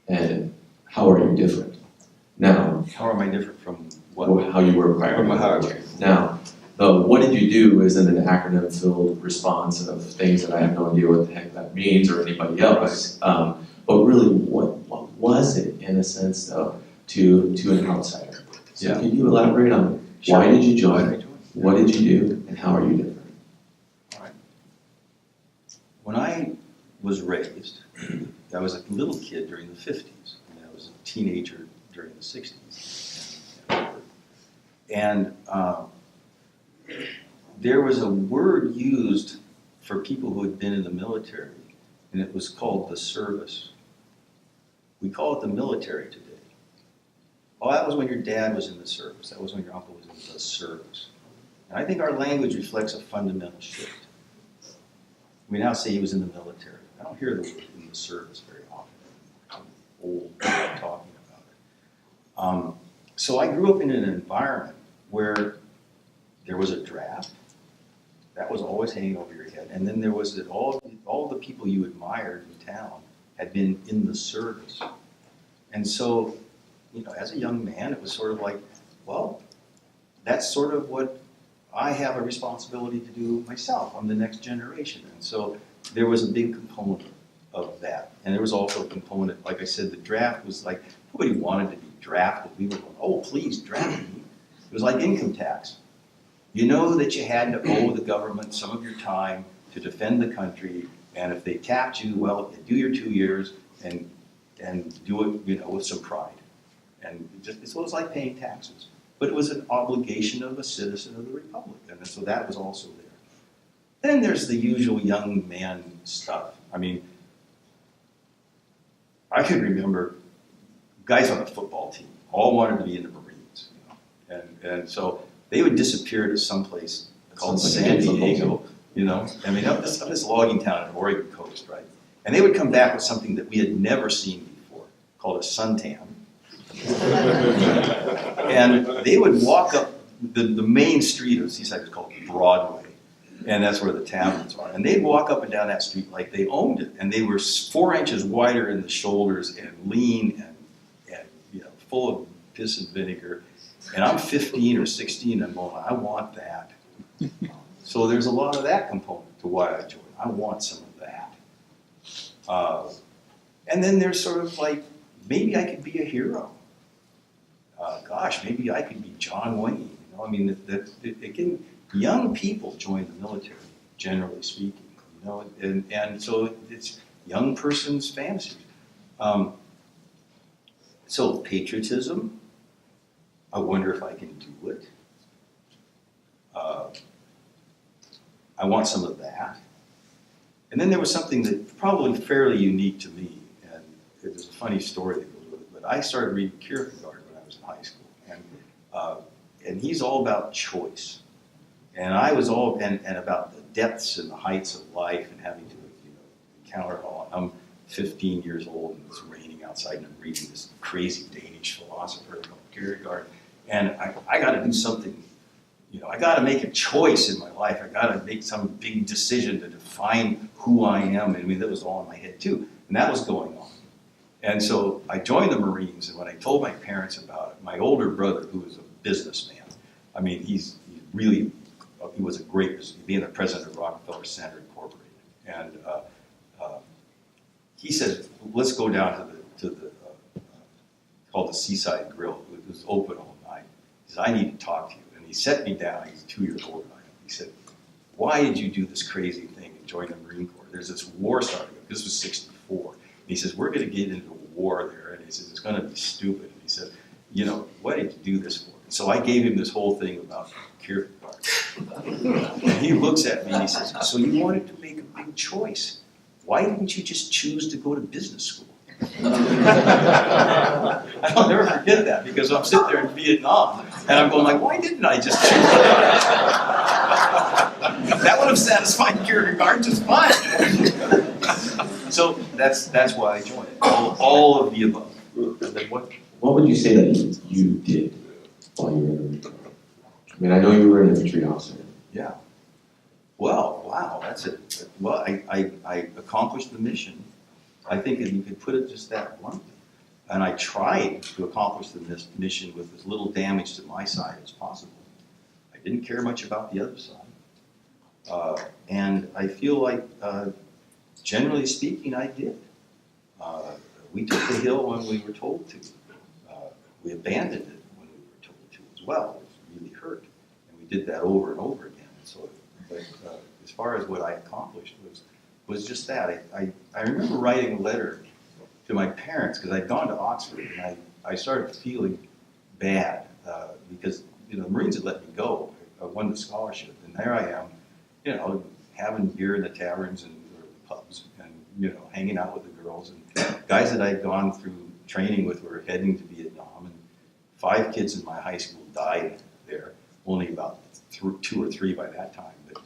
And how are you different? Now, how am I different from what? How you were prior to the military. Now, the what did you do isn't an acronym-filled response of things that I have no idea what the heck that means or anybody else. But really, what was it, in a sense, though, to an outsider? So can you elaborate on why did you join, what did you do, and how are you different? All right. When I was raised, I was a little kid during the 50s, and I was a teenager during the 60s. And there was a word used for people who had been in the military, and it was called the service. We call it the military today. Well, that was when your dad was in the service. That was when your uncle was in the service. And I think our language reflects a fundamental shift. We now say he was in the military. I don't hear the word in the service very often. I'm old talking about it. So I grew up in an environment where there was a draft. That was always hanging over your head. And then there was that all the people you admired in town had been in the service. And so, as a young man, it was sort of like, well, that's sort of what I have a responsibility to do myself. I'm the next generation. And so there was a big component of that. And there was also a component, like I said, the draft was like, nobody wanted to be drafted. We were going, oh, please draft me. It was like income tax. You know that you had to owe the government some of your time to defend the country, and if they tapped you, well, you do your 2 years and do it, with some pride. And so it was like paying taxes. But it was an obligation of a citizen of the Republic, and so that was also there. Then there's the usual young man stuff. I mean, I can remember guys on the football team all wanted to be in the Marines, and so they would disappear to someplace called San Diego, I mean, up this logging town in Oregon coast, right? And they would come back with something that we had never seen before, called a suntan. And they would walk up the main street of Seaside is called Broadway, and that's where the taverns are. And they'd walk up and down that street like they owned it, and they were 4 inches wider in the shoulders and lean and full of piss and vinegar. And I'm 15 or 16, and I'm going, I want that. So there's a lot of that component to why I joined. I want some of that. And then there's sort of like maybe I could be a hero. Gosh, maybe I could be John Wayne. You know, I mean, again, young people join the military, generally speaking. You know, and so it's young person's fantasies. So patriotism, I wonder if I can do it. I want some of that. And then there was something that probably fairly unique to me, and there's a funny story that goes with it, but I started reading Kierkegaard when I was in high school, and he's all about choice. And I was all, and about the depths and the heights of life and having to, encounter it all. I'm 15 years old and it's raining outside and I'm reading this crazy Danish philosopher called Kierkegaard, and I got to do something. I got to make a choice in my life. I got to make some big decision to define who I am. I mean, that was all in my head too, and that was going on. And so I joined the Marines, and when I told my parents about it, my older brother, who was a businessman, I mean, he was a great business, being the president of Rockefeller Center Incorporated, and he said, "Let's go down to the called the Seaside Grill. It was open all night." He said, "I need to talk to you." He set me down. He's 2 years older than I am. He said, "Why did you do this crazy thing and join the Marine Corps? There's this war starting up." This was '64. And he says, "We're going to get into a war there." And he says, "It's going to be stupid." And he said, "What did you do this for?" And so I gave him this whole thing about Kierkegaard. And he looks at me and he says, "So you wanted to make a big choice. Why didn't you just choose to go to business school?" I'll never forget that, because I'm sitting there in Vietnam and I'm going like, why didn't I just choose that? That would have satisfied Kierkegaard just fine. So that's why I joined it. All of the above. What would you say that you did while you were in the Marine Corps? I mean, I know you were an infantry officer. Yeah. Well, wow, that's it. Well, I accomplished the mission. I think that you could put it just that bluntly. And I tried to accomplish the mission with as little damage to my side as possible. I didn't care much about the other side. And I feel like, generally speaking, I did. We took the hill when we were told to. We abandoned it when we were told to as well. It really hurt. And we did that over and over again. So, but as far as what I accomplished was just that. I remember writing a letter to my parents, because I'd gone to Oxford, and I started feeling bad because the Marines had let me go. I won the scholarship, and there I am, having beer in the taverns and the pubs, and hanging out with the girls, and guys that I'd gone through training with were heading to Vietnam, and 5 kids in my high school died there. Only about 2 or 3 by that time, but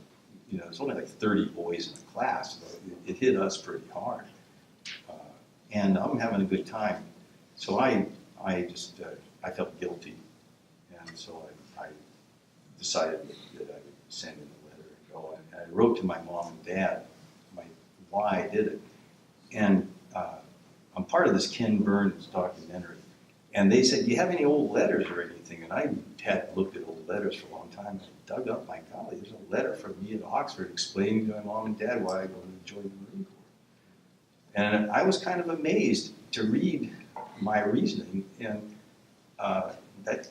there's only like 30 boys in the class, so it hit us pretty hard. And I'm having a good time. So I felt guilty. And so I decided that I would send in a letter and go. And I wrote to my mom and dad why I did it. And I'm part of this Ken Burns documentary. And they said, "Do you have any old letters or anything?" And I had looked at old letters for a long time. I dug up, my golly, there's a letter from me at Oxford explaining to my mom and dad why I wanted to join the Marine Corps. And I was kind of amazed to read my reasoning, and that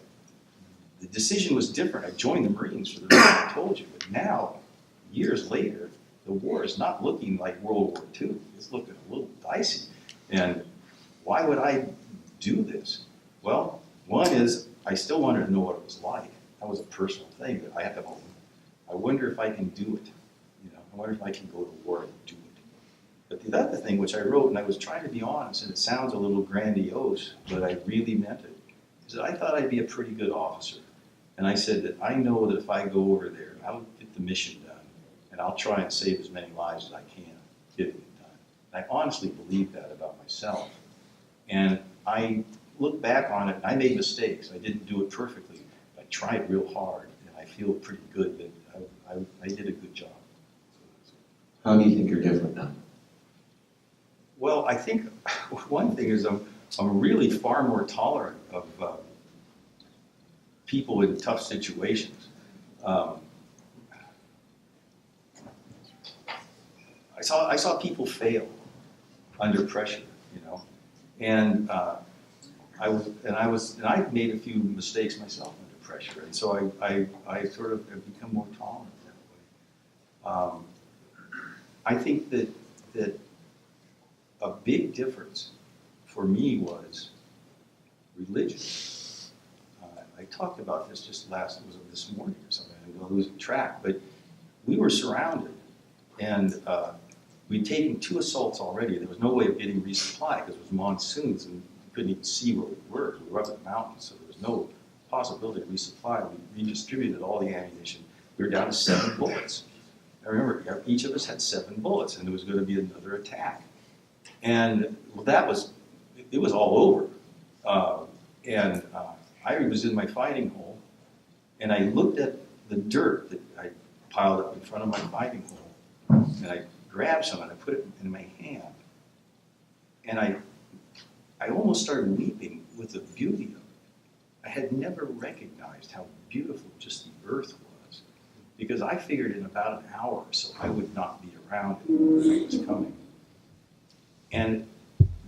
the decision was different. I joined the Marines for the reason I told you, but now, years later, the war is not looking like World War II. It's looking a little dicey. And why would I do this? Well, one is I still wanted to know what it was like. That was a personal thing that I have to own. I wonder if I can do it. I wonder if I can go to war and do it. But the other thing, which I wrote, and I was trying to be honest, and it sounds a little grandiose, but I really meant it, is that I thought I'd be a pretty good officer. And I said that I know that if I go over there, I'll get the mission done, and I'll try and save as many lives as I can getting it done. And I honestly believe that about myself. And I look back on it, and I made mistakes. I didn't do it perfectly. I tried real hard, and I feel pretty good that I did a good job. How do you think you're different now? Well, I think one thing is I'm really far more tolerant of people in tough situations. I saw people fail under pressure, And I made a few mistakes myself under pressure, and so I sort of have become more tolerant that way. I think that a big difference for me was religion. I talked about this just this morning or something. I'm going to lose track, but we were surrounded, and we'd taken 2 assaults already. There was no way of getting resupply because it was monsoons and we couldn't even see where we were. We were up in the mountains, so there was no possibility of resupply. We redistributed all the ammunition. We were down to 7 bullets. I remember each of us had 7 bullets, and there was going to be another attack. And it was all over. I was in my fighting hole, and I looked at the dirt that I piled up in front of my fighting hole, and I grabbed some and I put it in my hand. And I almost started weeping with the beauty of it. I had never recognized how beautiful just the earth was, because I figured in about an hour or so I would not be around it when it was coming. And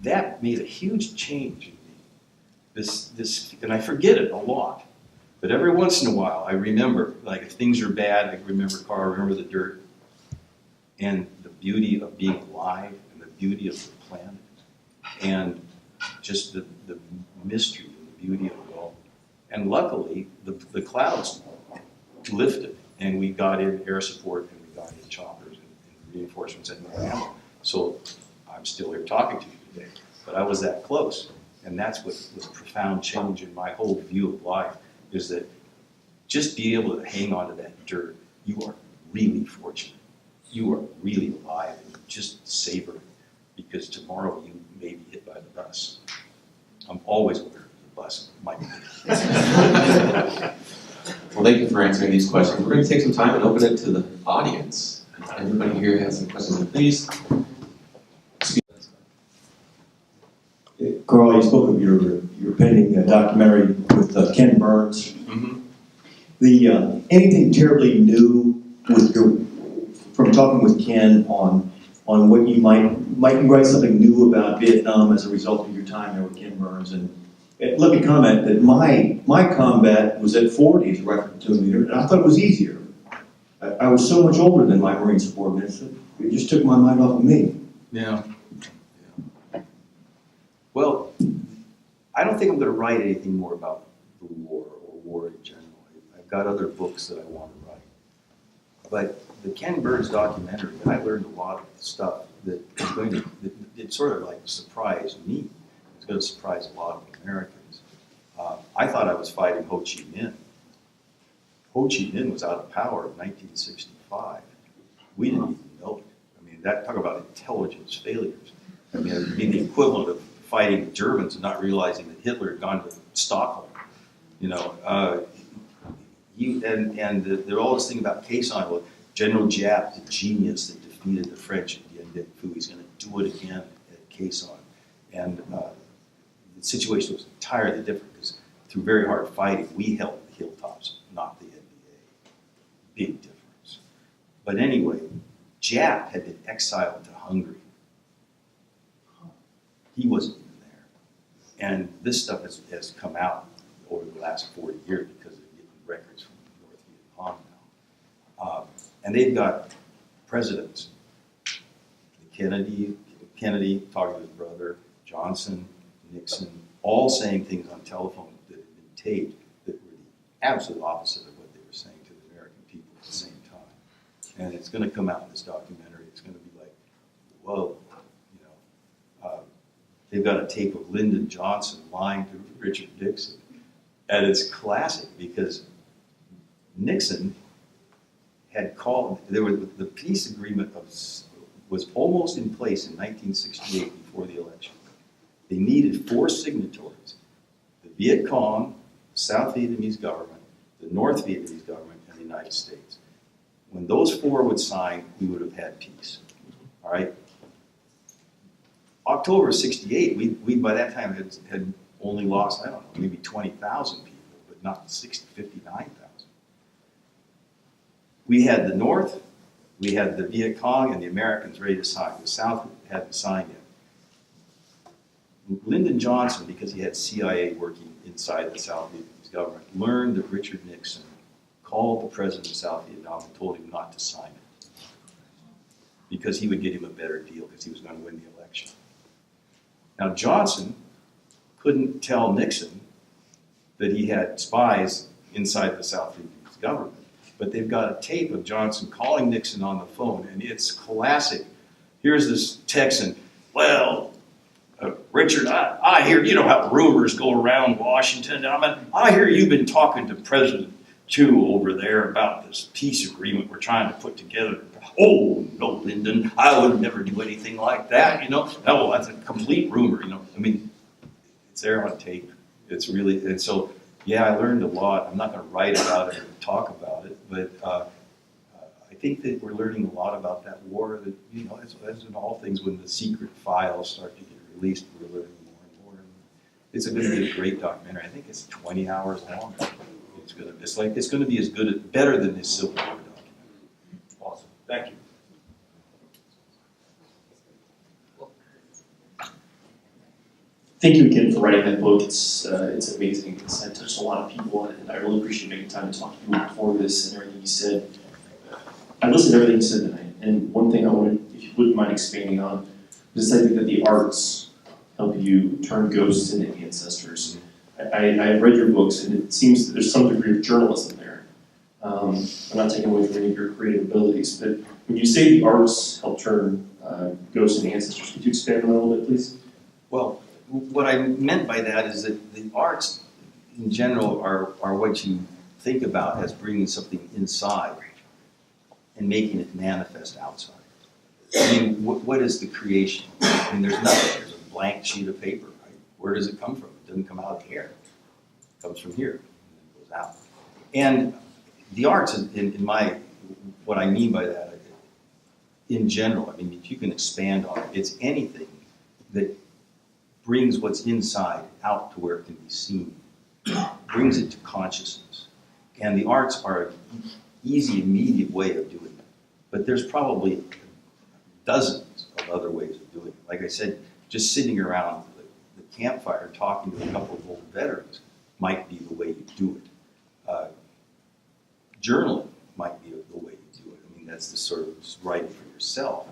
that made a huge change in me. And I forget it a lot, but every once in a while I remember, like if things are bad, I remember Karl, I remember the dirt, and the beauty of being alive, and the beauty of the planet, and just the mystery and the beauty of it all. And luckily, the clouds lifted, and we got in air support, and we got in choppers and reinforcements and more ammo. So I'm still here talking to you today, but I was that close. And that's what was a profound change in my whole view of life, is that just be able to hang on to that dirt, you are really fortunate. You are really alive, and you just savor it, because tomorrow you may be hit by the bus. I'm always aware of the bus might be hit. Well, thank you for answering these questions. We're going to take some time and open it to the audience. If anybody here has some questions, please. Karl, you spoke of your pending documentary with Ken Burns. Mm-hmm. Anything terribly new from talking with Ken on what you might you write something new about Vietnam as a result of your time there with Ken Burns? And let me comment that my combat was at 40 as a rifle platoon leader, and I thought it was easier. I was so much older than my Marine subordinates that it just took my mind off of me. Yeah. Well, I don't think I'm going to write anything more about the war or war in general. I've got other books that I want to write. But the Ken Burns documentary, I learned a lot of stuff that it sort of like surprised me. It's going to surprise a lot of Americans. I thought I was fighting Ho Chi Minh. Ho Chi Minh was out of power in 1965. We didn't even know it. I mean, talk about intelligence failures. I mean, it'd be the equivalent of fighting the Germans and not realizing that Hitler had gone to Stockholm. You know, there all this thing about Quezon. Well, General Giap, the genius that defeated the French at Dien Bien Phu, he's going to do it again at Quezon. And the situation was entirely different, because through very hard fighting, we held the hilltops, not the NBA. Big difference. But anyway, Giap had been exiled to Hungary. He wasn't even there. And this stuff has come out over the last 40 years because they're getting records from North Vietnam now. And they've got presidents, Kennedy talking to his brother, Johnson, Nixon, all saying things on telephone that had been taped that were the absolute opposite of what they were saying to the American people at the same time. And it's going to come out in this documentary. It's going to be like, whoa. They've got a tape of Lyndon Johnson lying to Richard Nixon. And it's classic, because Nixon had called, the peace agreement was almost in place in 1968 before the election. They needed 4 signatories: the Viet Cong, the South Vietnamese government, the North Vietnamese government, and the United States. When those 4 would sign, we would have had peace. All right? October of '68, we by that time had only lost, I don't know, maybe 20,000 people, but not 59,000. We had the North, we had the Viet Cong and the Americans ready to sign. The South hadn't signed yet. Lyndon Johnson, because he had CIA working inside the South Vietnamese government, learned that Richard Nixon called the president of South Vietnam and told him not to sign it because he would get him a better deal because he was going to win the election. Now, Johnson couldn't tell Nixon that he had spies inside the South Vietnamese government, but they've got a tape of Johnson calling Nixon on the phone, and it's classic. Here's this Texan, well, Richard, I hear, you know how rumors go around Washington. I hear you've been talking to President Chu over there about this peace agreement we're trying to put together. Oh, no, Lyndon, I would never do anything like that, you know. No, that's a complete rumor, you know. I mean, it's there on tape. It's really, and so, yeah, I learned a lot. I'm not going to write about it or talk about it, but I think that we're learning a lot about that war. That, you know, as in all things, when the secret files start to get released, we're learning more and more. And it's going to be a great documentary. I think it's 20 hours long. It's going to be as good, better than this Civil War documentary. Awesome. Thank you. Thank you again for writing that book. It's amazing. I touched a lot of people, and I really appreciate making time to talk to you before this and everything you said. I listened to everything you said tonight, and one thing I wanted, if you wouldn't mind expanding on, is I think that the arts help you turn ghosts into ancestors. I read your books, and it seems that there's some degree of journalism there. I'm not taking away from any of your creative abilities, but when you say the arts help turn ghosts into ancestors, could you expand on that a little bit, please? Well, what I meant by that is that the arts, in general, are what you think about as bringing something inside and making it manifest outside. I mean, what is the creation? I mean, there's nothing. There's a blank sheet of paper, right? Where does it come from? It doesn't come out of the air. It comes from here, and it goes out. And the arts, in my, what I mean by that, in general, I mean, if you can expand on it, it's anything that brings what's inside out to where it can be seen, brings it to consciousness. And the arts are an easy, immediate way of doing it. But there's probably dozens of other ways of doing it. Like I said, just sitting around the campfire talking to a couple of old veterans might be the way you do it. Journaling might be the way you do it. I mean, that's the sort of just writing for yourself.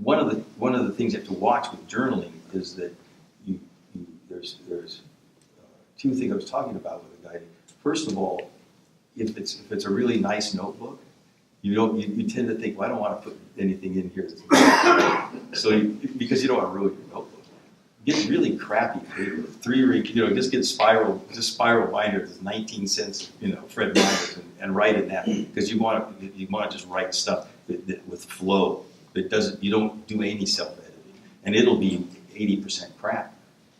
One of the things you have to watch with journaling is that there's two things I was talking about with a guy. First of all, if it's a really nice notebook, you tend to think, well, I don't want to put anything in here. Because you don't want to ruin your notebook. Get really crappy paper, 3-ring, just get spiral binders, 19 cents, Fred Meyer's, and write in that because you want to just write stuff that with flow. You don't do any self-editing, and it'll be 80% crap,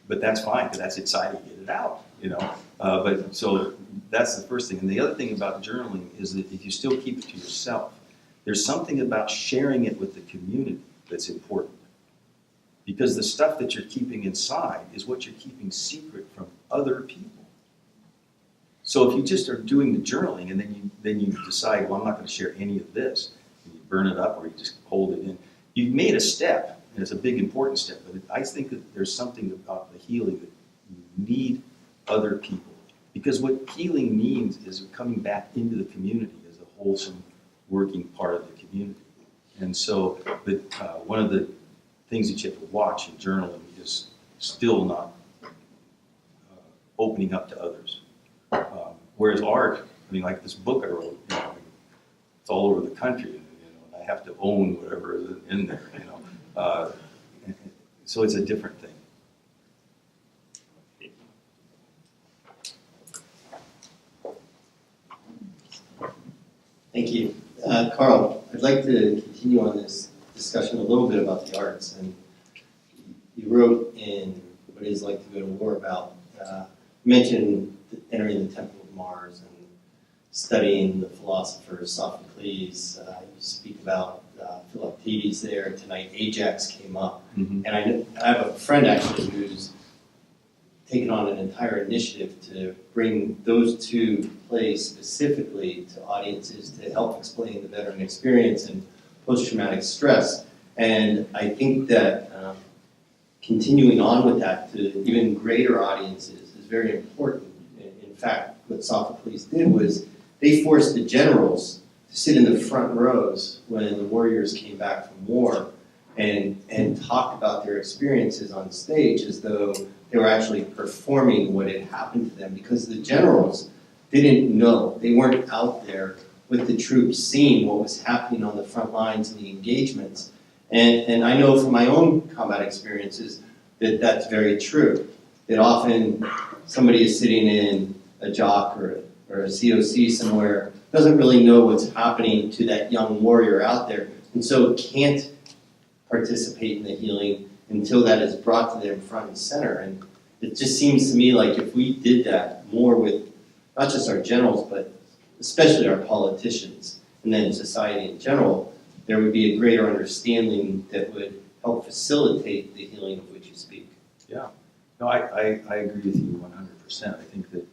but that's fine because that's exciting to get it out, But so that's the first thing, and the other thing about journaling is that if you still keep it to yourself, there's something about sharing it with the community that's important, because the stuff that you're keeping inside is what you're keeping secret from other people. So if you just are doing the journaling and then you decide, well, I'm not going to share any of this. You burn it up or you just hold it in. You've made a step, and it's a big, important step, but I think that there's something about the healing that you need other people. Because what healing means is coming back into the community as a wholesome, working part of the community. And so one of the things that you have to watch in journaling is still not opening up to others. Whereas art, like this book I wrote, it's all over the country, and I have to own whatever is in there, so it's a different thing. Thank you. Karl, I'd like to continue on this discussion a little bit about the arts. And you wrote in What It Is Like to Go to War about, mentioned entering the Temple of Mars and studying the philosopher Sophocles. You speak about Philoctetes there. Tonight, Ajax came up. Mm-hmm. And I have a friend actually who's taken on an entire initiative to bring those two plays specifically to audiences to help explain the veteran experience and post-traumatic stress. And I think that continuing on with that to even greater audiences is very important. In fact, what Sophocles did was they forced the generals to sit in the front rows when the warriors came back from war and talk about their experiences on stage as though they were actually performing what had happened to them, because the generals didn't know. They weren't out there with the troops seeing what was happening on the front lines and the engagements. And I know from my own combat experiences that that's very true. That often somebody is sitting in a JOC or a COC somewhere, doesn't really know what's happening to that young warrior out there, and so can't participate in the healing until that is brought to them front and center. And it just seems to me like if we did that more with not just our generals, but especially our politicians, and then society in general, there would be a greater understanding that would help facilitate the healing of which you speak. Yeah. No, I agree with you 100%. I think that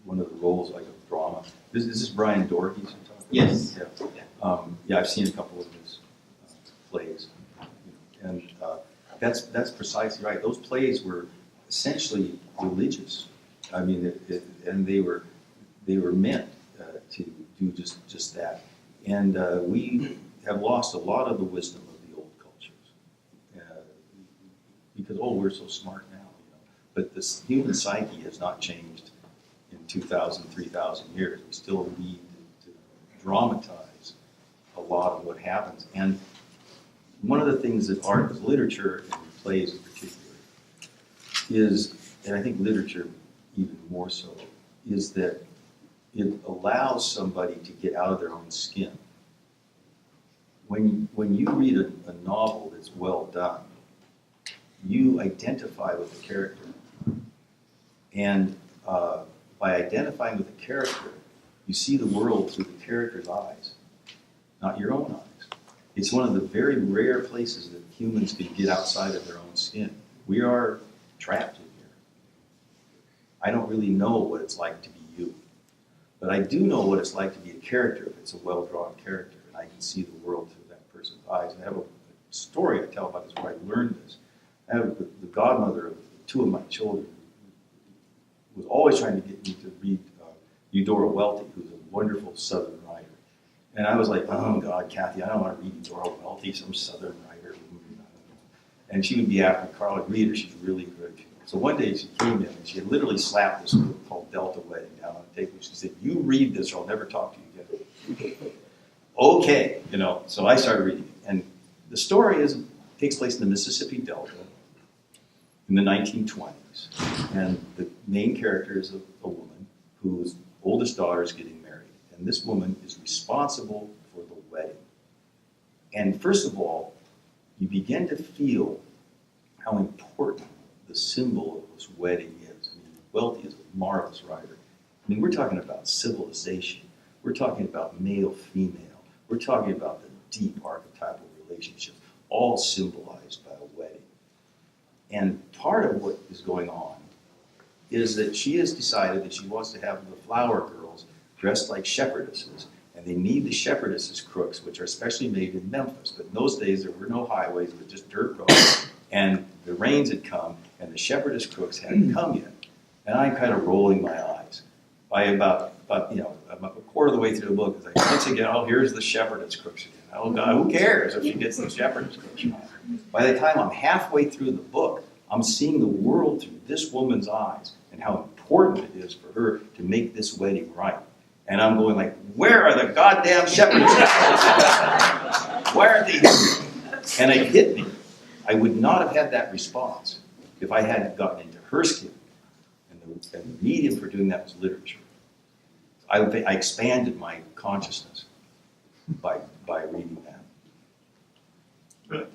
one of the roles, like of drama, this is Brian Doherty's you're talking about? Yes. Yeah. Yeah, I've seen a couple of his plays, and that's precisely right. Those plays were essentially religious. I mean, and they were meant to do just that. And we have lost a lot of the wisdom of the old cultures because we're so smart now. But this human psyche has not changed in 2,000, 3,000 years. We still need to dramatize a lot of what happens. And one of the things that art, literature, and plays in particular, is, and I think literature even more so, is that it allows somebody to get out of their own skin. When you read a novel that's well done, you identify with the character. And by identifying with the character, you see the world through the character's eyes, not your own eyes. It's one of the very rare places that humans can get outside of their own skin. We are trapped in here. I don't really know what it's like to be you, but I do know what it's like to be a character if it's a well-drawn character, and I can see the world through that person's eyes. And I have a story I tell about this where I learned this. I have the godmother of two of my children was always trying to get me to read Eudora Welty, who's a wonderful Southern writer. And I was like, oh God, Kathy, I don't want to read Eudora Welty, some Southern writer. And she would be after Carl, I'd read her, she's really good. So one day she came in and she had literally slapped this book called Delta Wedding down on the table. She said, you read this or I'll never talk to you again. Okay, so I started reading it. And the story takes place in the Mississippi Delta in the 1920s. And the main character is a woman whose oldest daughter is getting married. And this woman is responsible for the wedding. And first of all, you begin to feel how important the symbol of this wedding is. I mean, Welty is a marvelous writer. I mean, we're talking about civilization. We're talking about male-female. We're talking about the deep archetypal relationships, all symbolized by a wedding. And part of what is going on is that she has decided that she wants to have the flower girls dressed like shepherdesses, and they need the shepherdesses crooks, which are especially made in Memphis. But in those days, there were no highways, but just dirt roads, and the rains had come, and the shepherdess crooks hadn't come yet. And I'm kind of rolling my eyes. By about a quarter of the way through the book, it's like, once again, here's the shepherdess crooks again. Oh God, who cares if she gets the shepherdess crooks? By the time I'm halfway through the book, I'm seeing the world through this woman's eyes and how important it is for her to make this wedding right. And I'm going like, where are the goddamn shepherdess crooks? Where are they? And it hit me. I would not have had that response if I hadn't gotten into her skin. And the medium for doing that was literature. I expanded my consciousness by reading that. Good.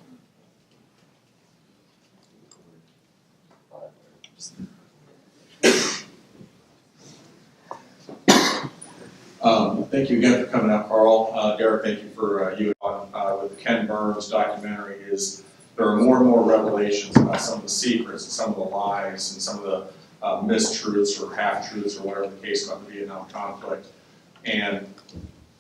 Thank you again for coming out, Carl. Derek, thank you for you with the Ken Burns documentary. There are more and more revelations about some of the secrets and some of the lies and some of the mistruths or half-truths or whatever the case about the Vietnam conflict. And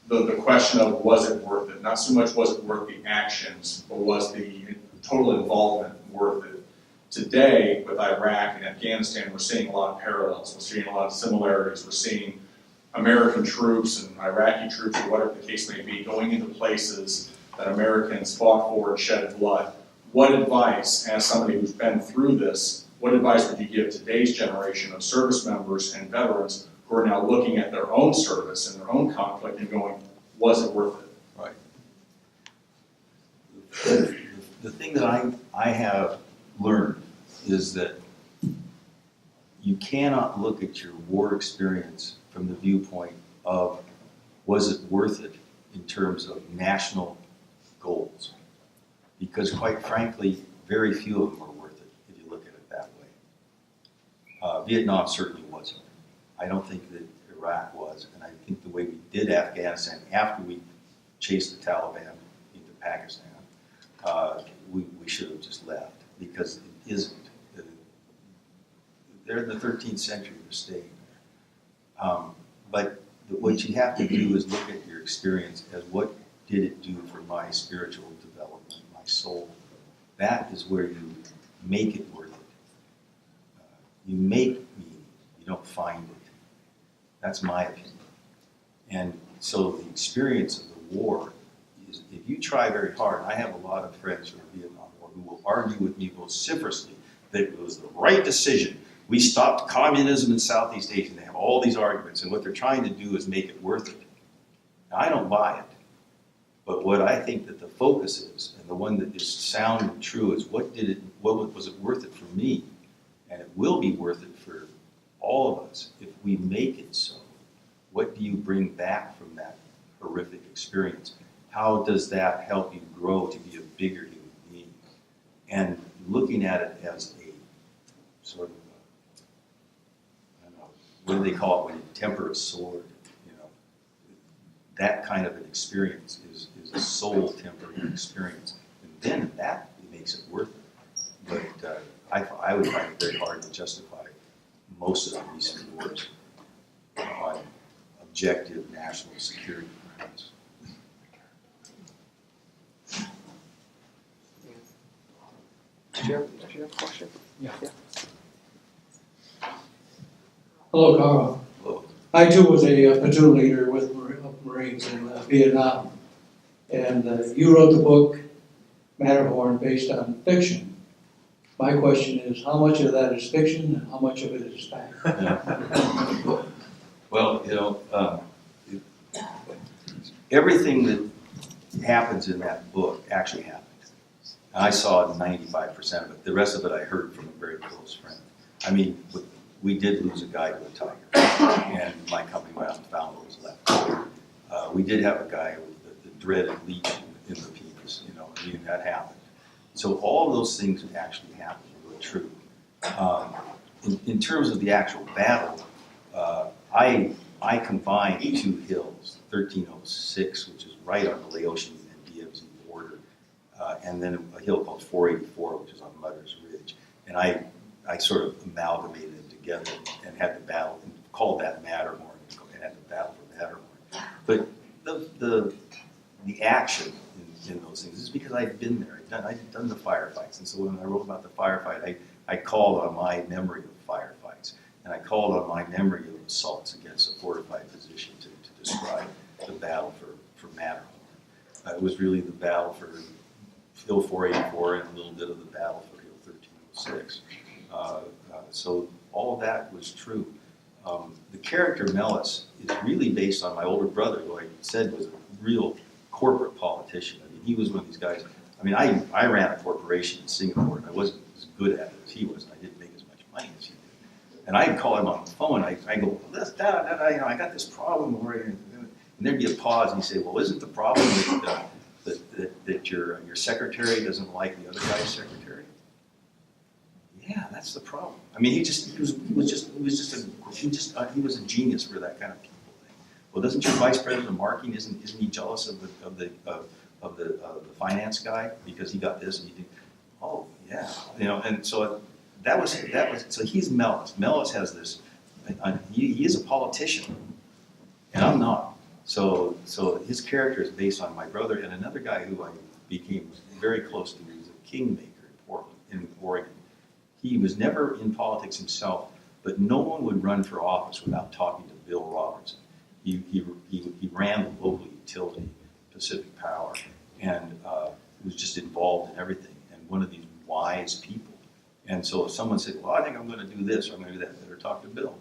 the question of was it worth it? Not so much was it worth the actions, but was the total involvement worth it? Today, with Iraq and Afghanistan, we're seeing a lot of parallels. We're seeing a lot of similarities. We're seeing American troops and Iraqi troops, or whatever the case may be, going into places that Americans fought for and shed blood. What advice, as somebody who's been through this, what advice would you give today's generation of service members and veterans who are now looking at their own service and their own conflict and going, was it worth it? Right. The thing that I have learned is that you cannot look at your war experience from the viewpoint of, was it worth it in terms of national goals? Because quite frankly, very few of them are worth it if you look at it that way. Vietnam certainly wasn't. I don't think that Iraq was, and I think the way we did Afghanistan after we chased the Taliban into Pakistan, we should have just left, because it isn't. They're in the 13th century, they're staying there. But what you have to do is look at your experience as, what did it do for my spiritual development, my soul? That is where you make it worth it. You make meaning, you don't find it. That's my opinion. And so the experience of the war is, if you try very hard, and I have a lot of friends from the Vietnam War who will argue with me vociferously that it was the right decision. We stopped communism in Southeast Asia. They have all these arguments, and what they're trying to do is make it worth it. Now, I don't buy it. But what I think that the focus is, and the one that is sound and true, is, what was it worth it for me? And it will be worth it for all of us if we make it so. What do you bring back from that horrific experience? How does that help you grow to be a bigger human being? And looking at it as a sort of, I don't know, what do they call it when you temper a sword? You know, that kind of an experience is a soul tempering experience. And then that makes it worth it. But I would find it very hard to justify most of the recent wars on objective national security grounds. Did you have a question? Yeah. Yeah. Hello, Carl. Hello. I too was a platoon leader with Marines in Vietnam, and you wrote the book Matterhorn based on fiction. My question is, how much of that is fiction and how much of it is fact? Well, you know, everything that happens in that book actually happened. I saw 95% of it. The rest of it I heard from a very close friend. I mean, we did lose a guy to a tiger, and my company went out and found what was left. We did have a guy with the dreaded leech in the penis, you know, I mean, that happened. So all of those things actually happened, they were true. In terms of the actual battle, I combined two hills, 1306, which is right on the Laotian and DMZ border, and then a hill called 484, which is on Mudder's Ridge. And I sort of amalgamated them together and had the battle, and called that Matterhorn, and had the battle for Matterhorn. But the action in those things is because I'd been there. I'd done the firefights, and so when I wrote about the firefight, I called on my memory of firefights, and I called on my memory of assaults against a fortified position to describe the battle for Matterhorn. It was really the battle for Hill 484 and a little bit of the battle for Hill 1306. So all of that was true. The character Mellis is really based on my older brother, who I said was a real corporate politician. I mean, he was one of these guys. I mean, I ran a corporation in Singapore, and I wasn't as good at it as he was, and I didn't make as much money as he did. And I'd call him on the phone, I go, you know, I got this problem over here. And there'd be a pause, and he'd say, well, isn't the problem that your secretary doesn't like the other guy's secretary? Yeah, that's the problem. I mean, he was a genius for that kind of people thing. Well, doesn't your vice president of marketing, isn't he jealous of the finance guy because he got this and he did? Oh yeah, you know. And so that was so he's Mellis. Mellis has this. He is a politician, and I'm not. So his character is based on my brother and another guy who I became very close to. He was a kingmaker in Oregon. He was never in politics himself, but no one would run for office without talking to Bill Robertson. He ran the local utility, Pacific Power, and was just involved in everything, and one of these wise people. And so if someone said, well, I think I'm going to do this, or I'm going to do that, better talk to Bill.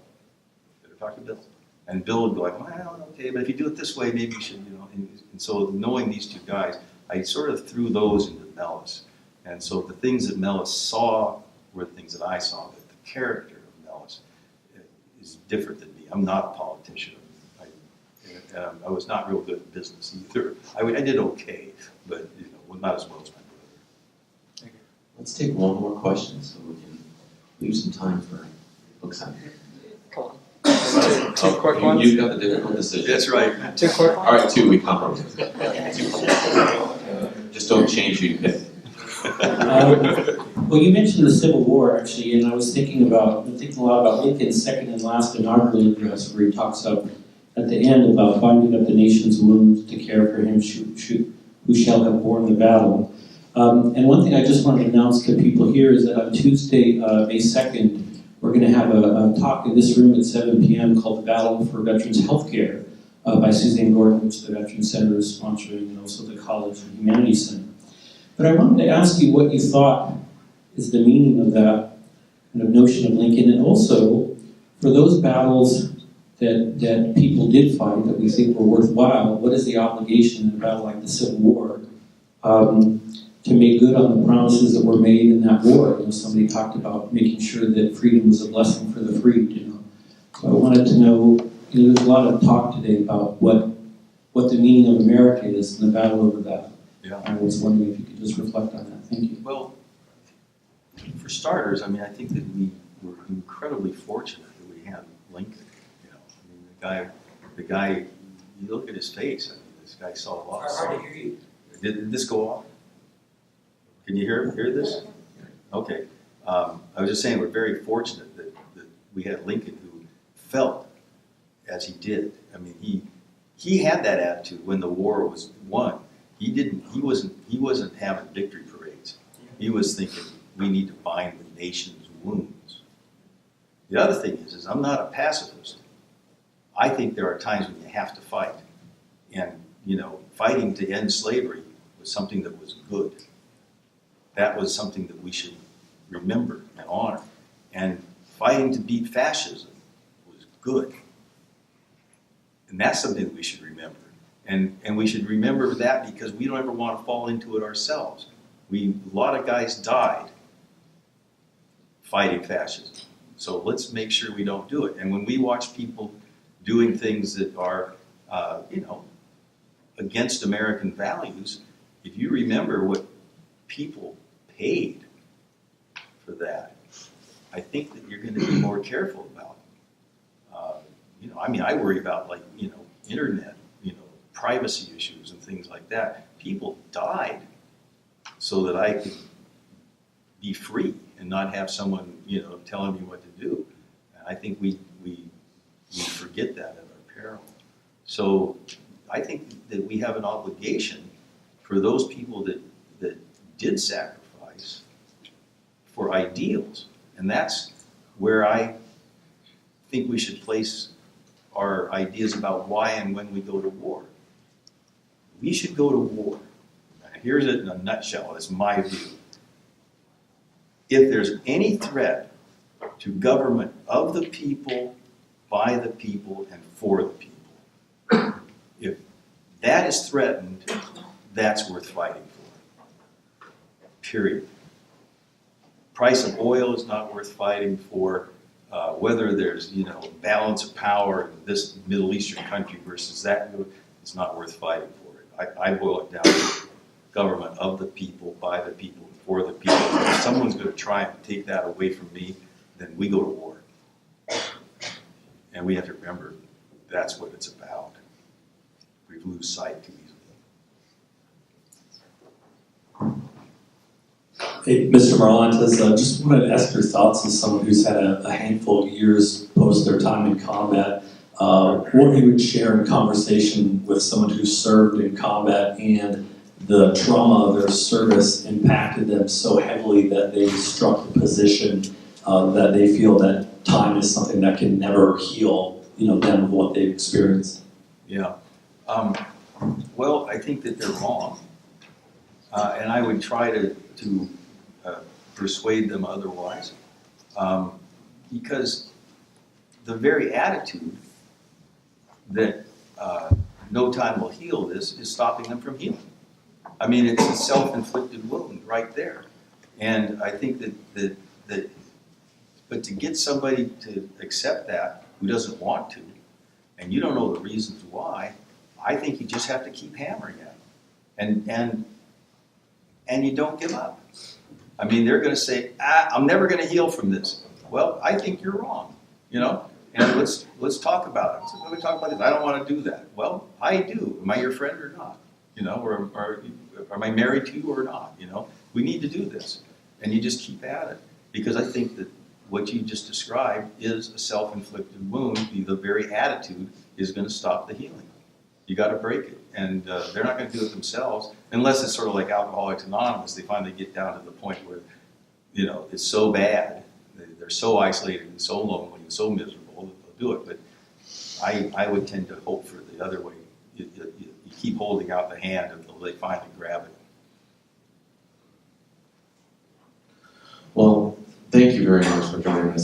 Better talk to Bill. And Bill would go like, well, okay, but if you do it this way, maybe you should, you know. And so knowing these two guys, I sort of threw those into Mellis. And so the things that Mellis saw were the things that I saw, but the character of Mellis is different than me. I'm not a politician. I was not real good at business either. I did okay, but you know, not as well as my brother. Let's take one more question so we can leave some time for book signing. Come on. Two quick ones? You've got the difficult decision. That's right. Two quick All ones? right, two, we compromise. Just don't change who you pick. Well, you mentioned the Civil War, actually, and I was thinking a lot about Lincoln's second and last inaugural address, where he talks up at the end about binding up the nation's wounds to care for him who shall have borne the battle. And one thing I just want to announce to people here is that on Tuesday, May 2nd, we're going to have a talk in this room at 7 p.m. called The Battle for Veterans Healthcare by Suzanne Gordon, which the Veterans Center is sponsoring, and also the College and Humanities Center. But I wanted to ask you what you thought is the meaning of that kind of notion of Lincoln, and also for those battles that people did fight that we think were worthwhile, what is the obligation in a battle like the Civil War to make good on the promises that were made in that war? You know, somebody talked about making sure that freedom was a blessing for the freed, you know. So I wanted to know, you know, there's a lot of talk today about what the meaning of America is in the battle over that. Yeah. I was wondering if you could just reflect on that. Thank you. Well, for starters, I mean, I think that we were incredibly fortunate that we had Lincoln. You know, I mean, the guy, you look at his face. I mean, this guy saw a lot. Hard to hear you. Did this go off? Can you hear this? Okay. I was just saying we're very fortunate that we had Lincoln who felt as he did. I mean, he had that attitude when the war was won. He wasn't having victory parades. He was thinking we need to bind the nation's wounds. The other thing is I'm not a pacifist. I think there are times when you have to fight. And, you know, fighting to end slavery was something that was good. That was something that we should remember and honor. And fighting to beat fascism was good. And that's something that we should remember. And we should remember that because we don't ever want to fall into it ourselves. A lot of guys died fighting fascism. So let's make sure we don't do it. And when we watch people doing things that are, you know, against American values, if you remember what people paid for that, I think that you're going to be more careful about it. You know, I mean, I worry about, like, you know, internet, you know, privacy issues and things like that. People died so that I could be free and not have someone, you know, telling me what to do. And I think we forget that at our peril. So I think that we have an obligation for those people that did sacrifice for ideals. And that's where I think we should place our ideas about why and when we go to war. We should go to war. Here's it in a nutshell. It's my view. If there's any threat to government of the people, by the people, and for the people, if that is threatened, that's worth fighting for. Period. Price of oil is not worth fighting for. Whether there's, you know, balance of power in this Middle Eastern country versus that, it's not worth fighting for it. I boil it down to government of the people, by the people, and for the people. If someone's going to try and take that away from me, then we go to war. And we have to remember that's what it's about. We lose sight too easily. Hey, Mr. Marlantes, just wanted to ask your thoughts as someone who's had a handful of years post their time in combat. What you would share in conversation with someone who served in combat and the trauma of their service impacted them so heavily that they struck the position that they feel that time is something that can never heal, them of what they've experienced. Yeah. Well, I think that they're wrong. And I would try to persuade them otherwise. Because the very attitude that no time will heal this is stopping them from healing. I mean, it's a self-inflicted wound right there. And I think that but to get somebody to accept that who doesn't want to, and you don't know the reasons why, I think you just have to keep hammering at them. And you don't give up. I mean, they're going to say, I'm never going to heal from this. Well, I think you're wrong, and let's talk about it. So let me talk about this. I don't want to do that. Well, I do. Am I your friend or not? Or am I married to you or not? We need to do this. And you just keep at it. Because I think that what you just described is a self-inflicted wound. The very attitude is going to stop the healing. You got to break it. And they're not going to do it themselves unless it's sort of like Alcoholics Anonymous. They finally get down to the point where, it's so bad. They're so isolated and so lonely and so miserable that they'll do it. But I would tend to hope for the other way. You keep holding out the hand until they finally grab it. Well, thank you very much for joining us.